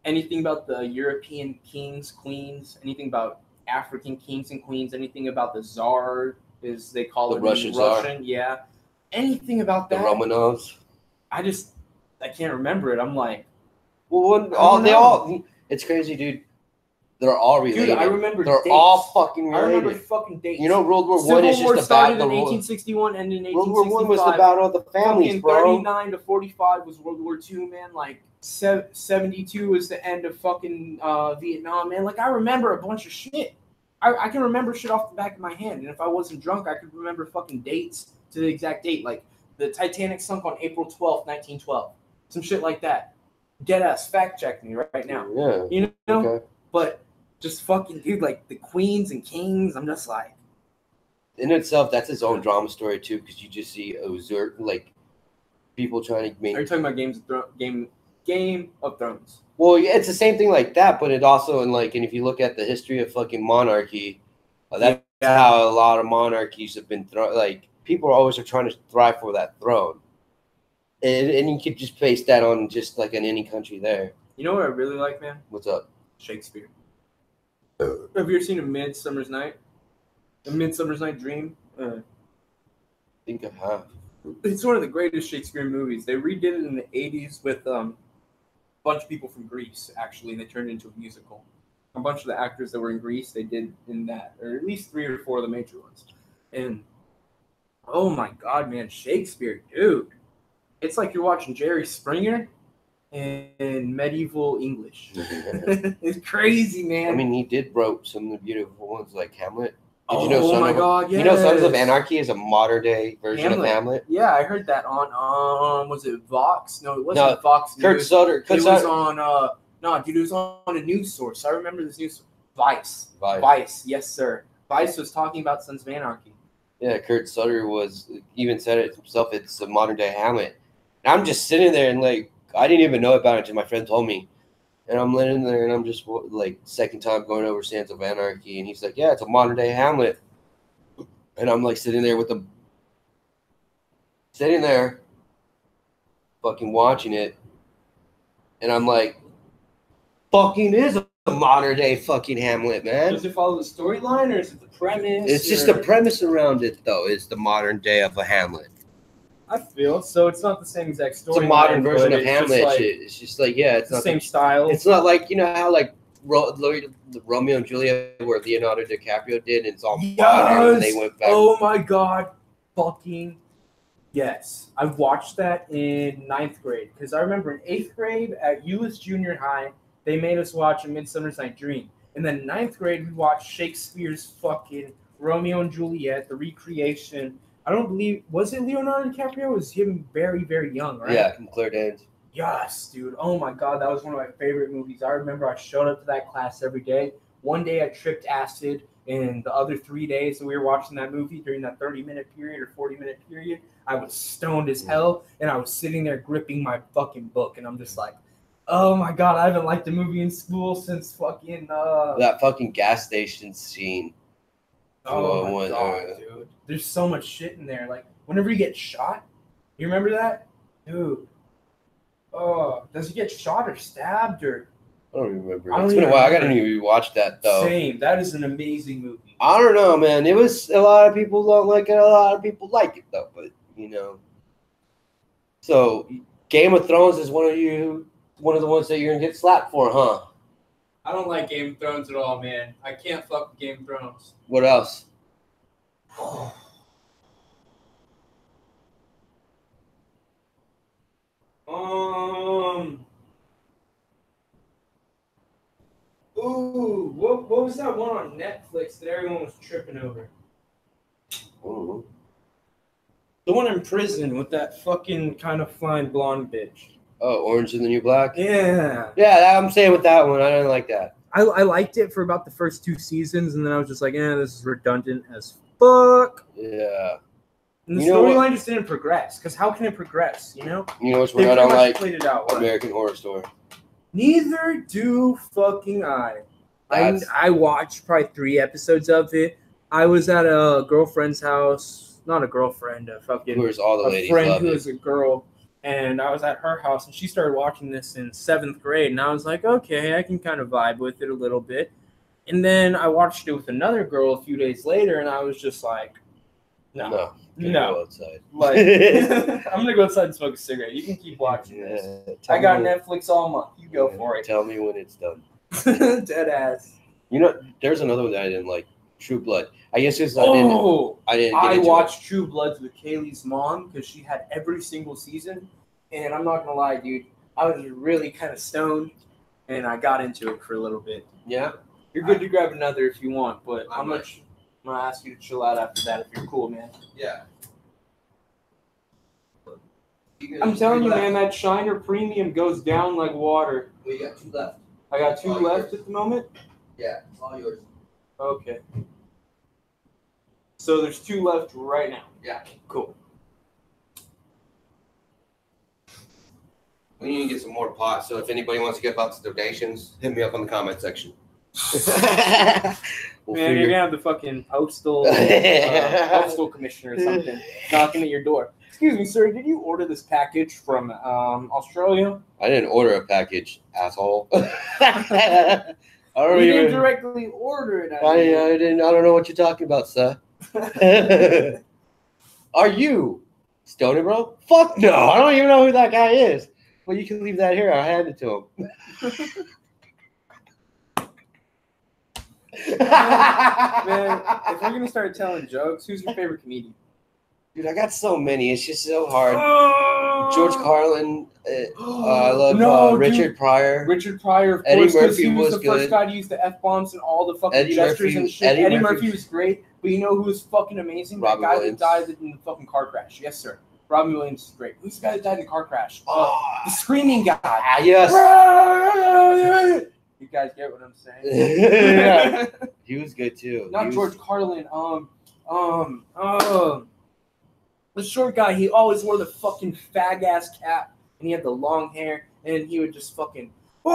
Speaker 2: Anything about the European kings, queens, anything about African kings and queens, anything about the Tsar, as they call it.
Speaker 1: Russian Tsar.
Speaker 2: Yeah. Anything about that.
Speaker 1: The Romanovs.
Speaker 2: I can't remember it. I'm like.
Speaker 1: Well, it's crazy, dude. They're all related.
Speaker 2: Dude, I remember
Speaker 1: They're
Speaker 2: dates.
Speaker 1: all fucking related.
Speaker 2: I remember fucking dates.
Speaker 1: You know, World War One is just
Speaker 2: War started
Speaker 1: about
Speaker 2: in 1861, ended in 1865.
Speaker 1: World War One was the battle of the families, bro.
Speaker 2: 39 to 45 was World War II, man. Like 72 was the end of fucking Vietnam, man. Like I remember a bunch of shit. I can remember shit off the back of my hand, and if I wasn't drunk, I could remember fucking dates to the exact date. Like the Titanic sunk on April 12th, 1912. Some shit like that. Deadass, fact check me right now.
Speaker 1: Yeah.
Speaker 2: You know?
Speaker 1: Okay.
Speaker 2: But just fucking, dude, like the queens and kings, I'm just like.
Speaker 1: In itself, that's its own drama story, too, because you just see like, people trying to make.
Speaker 2: Are you talking about Game of Thrones?
Speaker 1: Well, yeah, it's the same thing like that, but it also, and if you look at the history of fucking monarchy, that's how a lot of monarchies have been thrown. Like, people are trying to thrive for that throne. And you could just base that on just, like, in any country there.
Speaker 2: You know what I really like, man?
Speaker 1: What's up?
Speaker 2: Shakespeare. Have you ever seen A Midsummer's Night? A Midsummer's Night Dream?
Speaker 1: I think I have.
Speaker 2: It's one of the greatest Shakespeare movies. They redid it in the 80s with a bunch of people from Greece, actually, and they turned it into a musical. A bunch of the actors that were in Greece, they did in that, or at least 3 or 4 of the major ones. And, oh my God, man, Shakespeare, dude. It's like you're watching Jerry Springer in medieval English. It's crazy, man.
Speaker 1: I mean, he did wrote some of the beautiful ones like Hamlet. Did you
Speaker 2: oh
Speaker 1: know
Speaker 2: my God, yes.
Speaker 1: You know Sons of Anarchy is a modern day version of Hamlet?
Speaker 2: Yeah, I heard that on was it Vox? No, it wasn't Vox
Speaker 1: Kurt
Speaker 2: News.
Speaker 1: Sutter.
Speaker 2: It was on no, dude, it was on a news source. I remember this news Vice. Yes, sir. Vice was talking about Sons of Anarchy.
Speaker 1: Yeah, Kurt Sutter even said it himself. It's a modern day Hamlet. And I'm just sitting there and like I didn't even know about it until my friend told me. And I'm laying there and I'm just like second time going over Sons of Anarchy, and he's like, "Yeah, it's a modern day Hamlet." And I'm like sitting there fucking watching it, and I'm like, "Fucking is a modern day fucking Hamlet, man."
Speaker 2: Does it follow the storyline or is it the premise?
Speaker 1: It's just the premise around it, though. Is the modern day of a Hamlet.
Speaker 2: I feel so. It's not the same exact story.
Speaker 1: It's a modern version of Hamlet. It's just like it's
Speaker 2: the
Speaker 1: not
Speaker 2: same style.
Speaker 1: It's not like how like Romeo and Juliet, where Leonardo DiCaprio did, and it's all modern. And they went back.
Speaker 2: Oh my God, fucking yes! I watched that in 9th grade because I remember in 8th grade at Euless Junior High they made us watch A Midsummer's Night Dream, and then 9th grade we watched Shakespeare's fucking Romeo and Juliet, the recreation. I don't believe, was it Leonardo DiCaprio? Was him very, very young, right?
Speaker 1: Yeah, Claire Danes.
Speaker 2: Yes, dude. Oh my God, that was one of my favorite movies. I remember I showed up to that class every day. One day I tripped acid, and the other 3 days that we were watching that movie during that 30-minute period or 40-minute period, I was stoned as hell, and I was sitting there gripping my fucking book, and I'm just like, oh my God, I haven't liked a movie in school since fucking
Speaker 1: that fucking gas station scene.
Speaker 2: Oh my God, dude. There's so much shit in there. Like, whenever you get shot, you remember that? Dude. Oh, does he get shot or stabbed or?
Speaker 1: I don't remember. It's been a while. I gotta rewatch that though.
Speaker 2: Same. That is an amazing movie.
Speaker 1: I don't know, man. It was a lot of people don't like it. A lot of people like it though. But So, Game of Thrones is one of the ones that you're gonna get slapped for, huh?
Speaker 2: I don't like Game of Thrones at all, man. I can't fuck with Game of Thrones.
Speaker 1: What else?
Speaker 2: Ooh, what was that one on Netflix that everyone was tripping over?
Speaker 1: Ooh.
Speaker 2: The one in prison with that fucking kind of flying blonde bitch.
Speaker 1: Oh, Orange is the New Black?
Speaker 2: Yeah.
Speaker 1: Yeah, I'm saying with that one. I didn't like that.
Speaker 2: I liked it for about the first 2 seasons, and then I was just like, this is redundant as fuck.
Speaker 1: Yeah.
Speaker 2: And the storyline just didn't progress, because how can it progress,
Speaker 1: You know what's weird? I don't like American Horror Story.
Speaker 2: Neither do fucking I. I watched probably 3 episodes of it. I was at a girlfriend's house. Not a girlfriend, a fucking a friend who is a girl. And I was at her house, and she started watching this in 7th grade. And I was like, okay, I can kind of vibe with it a little bit. And then I watched it with another girl a few days later, and I was just like, no.
Speaker 1: Go outside.
Speaker 2: Like, I'm going to go outside and smoke a cigarette. You can keep watching this. I got Netflix all month. You go for it.
Speaker 1: Tell me when it's done.
Speaker 2: Dead ass.
Speaker 1: There's another one that I didn't like. True Blood. I guess it's
Speaker 2: I watched True Bloods with Kaylee's mom because she had every single season, and I'm not gonna lie, dude, I was really kind of stoned, and I got into it for a little bit.
Speaker 1: Yeah,
Speaker 2: you're good to grab another if you want, but I'm gonna ask you to chill out after that if you're cool, man.
Speaker 1: Yeah.
Speaker 2: I'm telling you, man, that Shiner Premium goes down like water.
Speaker 1: We got 2 left.
Speaker 2: I got 2 left at the moment.
Speaker 1: Yeah, it's all yours.
Speaker 2: Okay. So there's 2 left right now.
Speaker 1: Yeah.
Speaker 2: Cool.
Speaker 1: We need to get some more pots. So if anybody wants to give up some donations, hit me up in the comment section.
Speaker 2: Man, you're gonna have the fucking postal commissioner or something knocking at your door. Excuse me, sir. Did you order this package from Australia?
Speaker 1: I didn't order a package, asshole.
Speaker 2: You didn't directly order it.
Speaker 1: I didn't. I don't know what you're talking about, sir. Are you Stony Bro? Fuck no. I don't even know who that guy is. Well, you can leave that here. I'll hand it to him.
Speaker 2: Man, if we're gonna start telling jokes, who's your favorite comedian?
Speaker 1: Dude, I got so many. It's just so hard.
Speaker 2: Oh!
Speaker 1: George Carlin. I love
Speaker 2: No,
Speaker 1: Richard
Speaker 2: dude.
Speaker 1: Pryor.
Speaker 2: Richard Pryor, of
Speaker 1: Eddie
Speaker 2: course, because
Speaker 1: Murphy
Speaker 2: he was
Speaker 1: was
Speaker 2: the first
Speaker 1: good.
Speaker 2: guy to use the F-bombs and all the fucking
Speaker 1: Eddie
Speaker 2: gestures
Speaker 1: Murphy-
Speaker 2: and shit.
Speaker 1: Eddie
Speaker 2: Eddie
Speaker 1: Murphy-
Speaker 2: Murphy was great, but you know who was fucking amazing?
Speaker 1: Robin
Speaker 2: that guy
Speaker 1: Williams.
Speaker 2: that died in the fucking car crash. Yes, sir. Robin Williams is great. Who's the guy that died in the car crash? The screaming guy.
Speaker 1: Yes.
Speaker 2: You guys get what I'm saying?
Speaker 1: Yeah. He was good too.
Speaker 2: Not
Speaker 1: He was-
Speaker 2: George Carlin. The short guy. He always wore the fucking fag ass cap, and he had the long hair, and he would just fucking. Dude.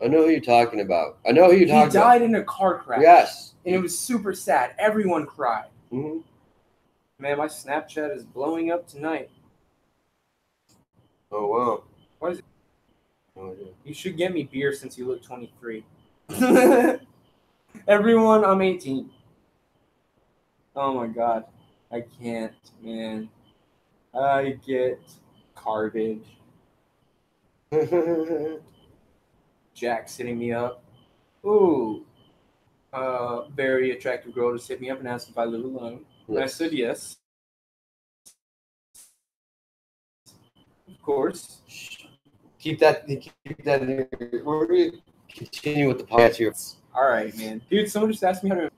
Speaker 1: I know who you're talking about. I know who you're
Speaker 2: He
Speaker 1: talking
Speaker 2: died in a car crash.
Speaker 1: Yes.
Speaker 2: And it was super sad. Everyone cried.
Speaker 1: Mhm.
Speaker 2: Man, my Snapchat is blowing up tonight.
Speaker 1: Oh wow.
Speaker 2: What is it?
Speaker 1: Oh, yeah.
Speaker 2: You should get me beer since you look 23. Everyone, I'm 18. Oh my god. I can't, man. I get garbage. Jack's hitting me up. Ooh. Very attractive girl just hit me up and asked if I live alone. And I said yes. Of course.
Speaker 1: Keep that. We're gonna continue with the podcast here.
Speaker 2: All right, man. Dude, someone just asked me how to.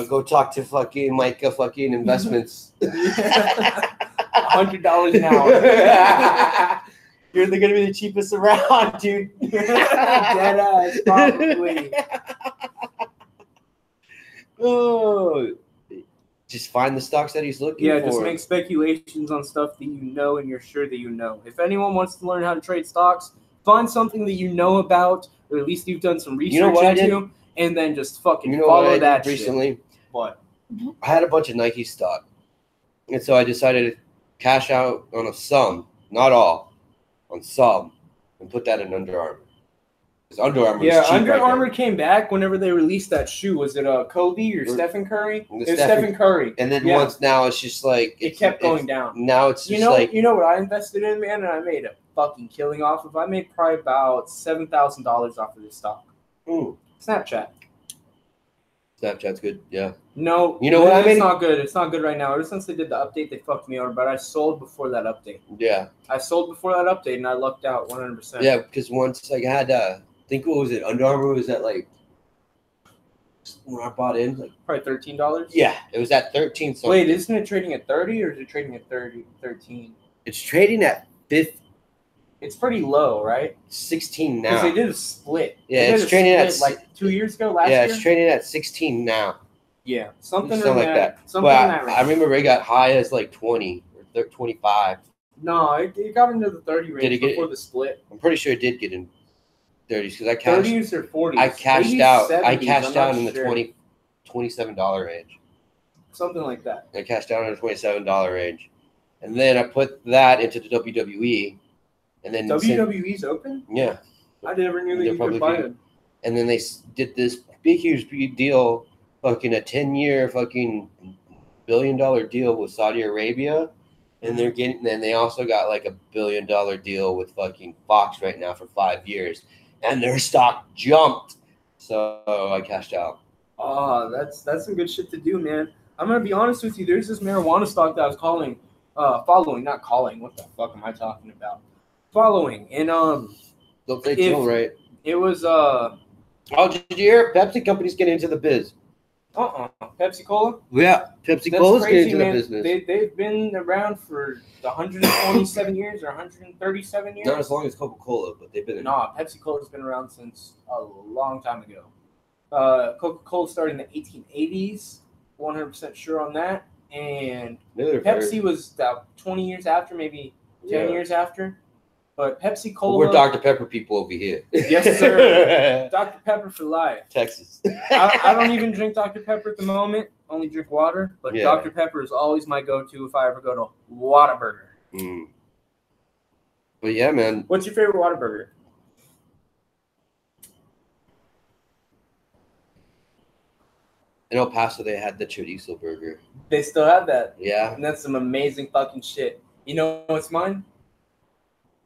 Speaker 1: Go talk to fucking Micah fucking investments.
Speaker 2: $100 an hour.
Speaker 1: You're gonna be the cheapest around, dude.
Speaker 2: Dead ass, probably.
Speaker 1: Oh, just find the stocks that he's looking for.
Speaker 2: Just make speculations on stuff that you know and you're sure that you know. If anyone wants to learn how to trade stocks, find something that you know about, or at least you've done some research
Speaker 1: know what I
Speaker 2: into, and then just fucking
Speaker 1: what
Speaker 2: follow
Speaker 1: I did
Speaker 2: that
Speaker 1: recently?
Speaker 2: shit. What?
Speaker 1: I had a bunch of Nike stock, and so I decided to cash out on a sum, not all, on some, and put that in Under Armour. Because Under Armour is cheap
Speaker 2: Under
Speaker 1: right
Speaker 2: Armour
Speaker 1: now.
Speaker 2: came back whenever they released that shoe. Was it Kobe or Stephen Curry? It was Stephen Curry.
Speaker 1: And then
Speaker 2: Yeah.
Speaker 1: once now it's just like
Speaker 2: It kept going down.
Speaker 1: Now it's just
Speaker 2: You know what I invested in, man, and I made a fucking killing off of. I made probably about $7,000 off of this stock. Snapchat.
Speaker 1: Snapchat's good. Yeah.
Speaker 2: No,
Speaker 1: You know what I mean?
Speaker 2: It's not good. It's not good right now. Ever since they did the update, they fucked me over. But I sold before that update.
Speaker 1: Yeah.
Speaker 2: I sold before that update, and I lucked out 100%.
Speaker 1: Yeah, because once I had I think what was it? Under Armour was at like when I bought in like
Speaker 2: Probably $13.
Speaker 1: yeah, it was at 13 something.
Speaker 2: Wait, isn't it trading at 30 or is it trading at 13?
Speaker 1: It's trading at 15.
Speaker 2: It's pretty low, right?
Speaker 1: 16
Speaker 2: Because
Speaker 1: now.
Speaker 2: they did a split.
Speaker 1: Yeah,
Speaker 2: They did
Speaker 1: it's
Speaker 2: a
Speaker 1: trading at
Speaker 2: split, like 2 years ago, last
Speaker 1: yeah,
Speaker 2: year.
Speaker 1: it's trading at 16 now.
Speaker 2: Yeah, something
Speaker 1: like
Speaker 2: in
Speaker 1: that.
Speaker 2: Something
Speaker 1: But
Speaker 2: in that range.
Speaker 1: I remember it got high as like 20 or 25.
Speaker 2: No, it got into the 30 range
Speaker 1: Did it get-
Speaker 2: before the split.
Speaker 1: I'm pretty sure it did get in 30s because I cashed
Speaker 2: 30s or 40s?
Speaker 1: I cashed
Speaker 2: Maybe
Speaker 1: out
Speaker 2: 70s,
Speaker 1: I cashed
Speaker 2: I'm not
Speaker 1: out in the
Speaker 2: sure.
Speaker 1: $27 range.
Speaker 2: Something like that.
Speaker 1: I cashed out in the $27 range. And then I put that into the WWE. And then
Speaker 2: WWE's open?
Speaker 1: yeah.
Speaker 2: I never knew that
Speaker 1: They're
Speaker 2: you
Speaker 1: probably
Speaker 2: could buy
Speaker 1: good.
Speaker 2: it.
Speaker 1: And then they did this big deal, fucking a 10-year fucking $1 billion deal with Saudi Arabia. And then they also got like a $1 billion deal with fucking Fox right now for 5 years. And their stock jumped. So I cashed out.
Speaker 2: Oh, that's some good shit to do, man. I'm gonna be honest with you. There's this marijuana stock that I was following. What the fuck am I talking about? Following, and
Speaker 1: Don't say too, right?
Speaker 2: it was
Speaker 1: Oh, did you hear? Pepsi Company's getting into the biz.
Speaker 2: Pepsi Cola.
Speaker 1: Yeah, Pepsi
Speaker 2: That's
Speaker 1: Cola's
Speaker 2: crazy,
Speaker 1: getting into
Speaker 2: man.
Speaker 1: the business.
Speaker 2: They've been around for 127 years or 137 years.
Speaker 1: Not as long as Coca-Cola, but they've been.
Speaker 2: Nah, Pepsi Cola's been around since a long time ago. Coca-Cola started in the 1880s. 100% sure on that. And
Speaker 1: Maybe they're
Speaker 2: Pepsi was about 20 years after, maybe 10 years after. But Pepsi Cola.
Speaker 1: We're Dr. Pepper people over here.
Speaker 2: Yes, sir. Dr. Pepper for life.
Speaker 1: Texas.
Speaker 2: I don't even drink Dr. Pepper at the moment. Only drink water. But
Speaker 1: Yeah.
Speaker 2: Dr. Pepper is always my go-to if I ever go to Whataburger.
Speaker 1: But yeah, man.
Speaker 2: What's your favorite Whataburger?
Speaker 1: In El Paso, they had the chorizo burger.
Speaker 2: They still have that.
Speaker 1: Yeah.
Speaker 2: And that's some amazing fucking shit. You know what's mine?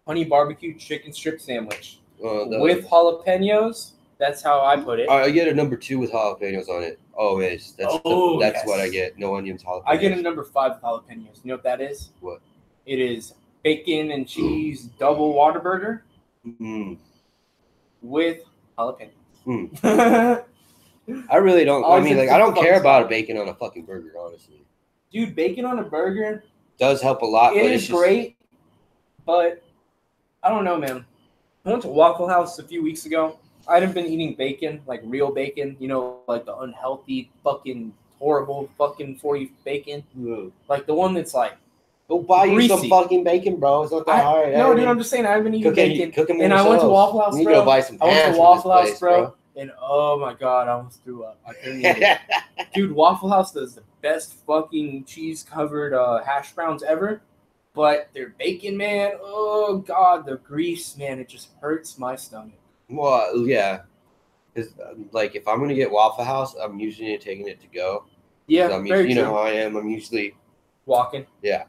Speaker 2: Honey barbecue chicken strip sandwich. With jalapenos. That's how I put it.
Speaker 1: I get a number 2 with jalapenos on it. Always. That's
Speaker 2: yes.
Speaker 1: what I get. No onions, jalapenos.
Speaker 2: I get a number 5 with jalapenos. You know what that is?
Speaker 1: What?
Speaker 2: It is bacon and cheese double Whataburger with jalapenos.
Speaker 1: I really don't. I mean, like, I don't care about a bacon on a fucking burger, honestly.
Speaker 2: Dude, bacon on a burger
Speaker 1: does help a lot.
Speaker 2: It is great, but I don't know, man. I went to Waffle House a few weeks ago. I hadn't been eating bacon, like real bacon, you know, like the unhealthy, fucking horrible, fucking 40 bacon, like the one that's like.
Speaker 1: Go buy you some fucking bacon, bro. It's not that hard.
Speaker 2: No, dude, I'm just saying I haven't been eating bacon.
Speaker 1: Cooking
Speaker 2: and I went to Waffle House,
Speaker 1: you
Speaker 2: bro.
Speaker 1: Go buy some
Speaker 2: I went to Waffle House, bro. And oh my god, I almost threw up. I couldn't eat it. Dude, Waffle House does the best fucking cheese-covered hash browns ever. But their bacon, man, oh god, the grease, man, it just hurts my stomach.
Speaker 1: Well, yeah. Because, like, if I'm going to get Waffle House, I'm usually taking it to go.
Speaker 2: Yeah,
Speaker 1: I'm usually, you know how I am. I'm usually...
Speaker 2: walking.
Speaker 1: Yeah.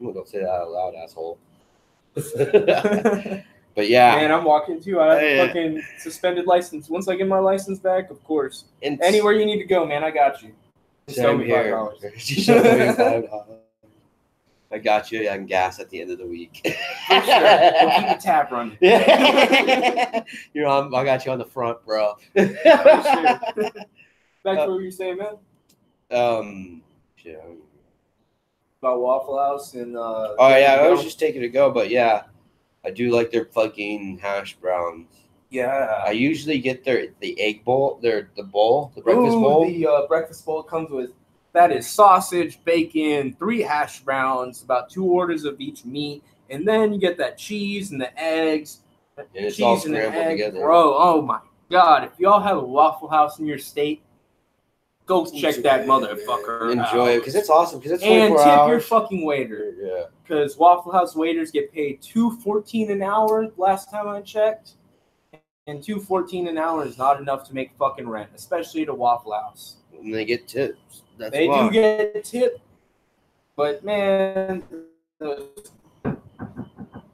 Speaker 1: Don't say that out loud, asshole. But yeah,
Speaker 2: man, I'm walking too. I have a fucking suspended license. Once I get my license back, of course. Anywhere you need to go, man, I got you. Just tell me $5.
Speaker 1: I got you and gas at the end of the week.
Speaker 2: For sure. We'll keep the tap running.
Speaker 1: You know, I got you on the front, bro.
Speaker 2: For sure. Back to what you were saying, man.
Speaker 1: Shit.
Speaker 2: About Waffle House and
Speaker 1: oh yeah, I was just taking it to go, but yeah, I do like their fucking hash browns.
Speaker 2: Yeah,
Speaker 1: I usually get the egg bowl, the breakfast bowl.
Speaker 2: The breakfast bowl comes with that is sausage, bacon, 3 hash browns, about 2 orders of each meat, and then you get that cheese and the eggs.
Speaker 1: And it's all scrambled together.
Speaker 2: Bro, oh my god! If y'all have a Waffle House in your state, go check that motherfucker.
Speaker 1: Enjoy it because it's awesome. Because it's
Speaker 2: 24
Speaker 1: hours.
Speaker 2: And tip your fucking waiter.
Speaker 1: Yeah.
Speaker 2: Because Waffle House waiters get paid $2.14 an hour. Last time I checked, and $2.14 an hour is not enough to make fucking rent, especially at a Waffle House.
Speaker 1: And they get tips.
Speaker 2: They do get a tip, but man,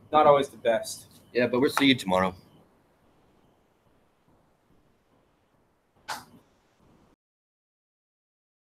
Speaker 2: not always the best.
Speaker 1: Yeah, but we'll see you tomorrow.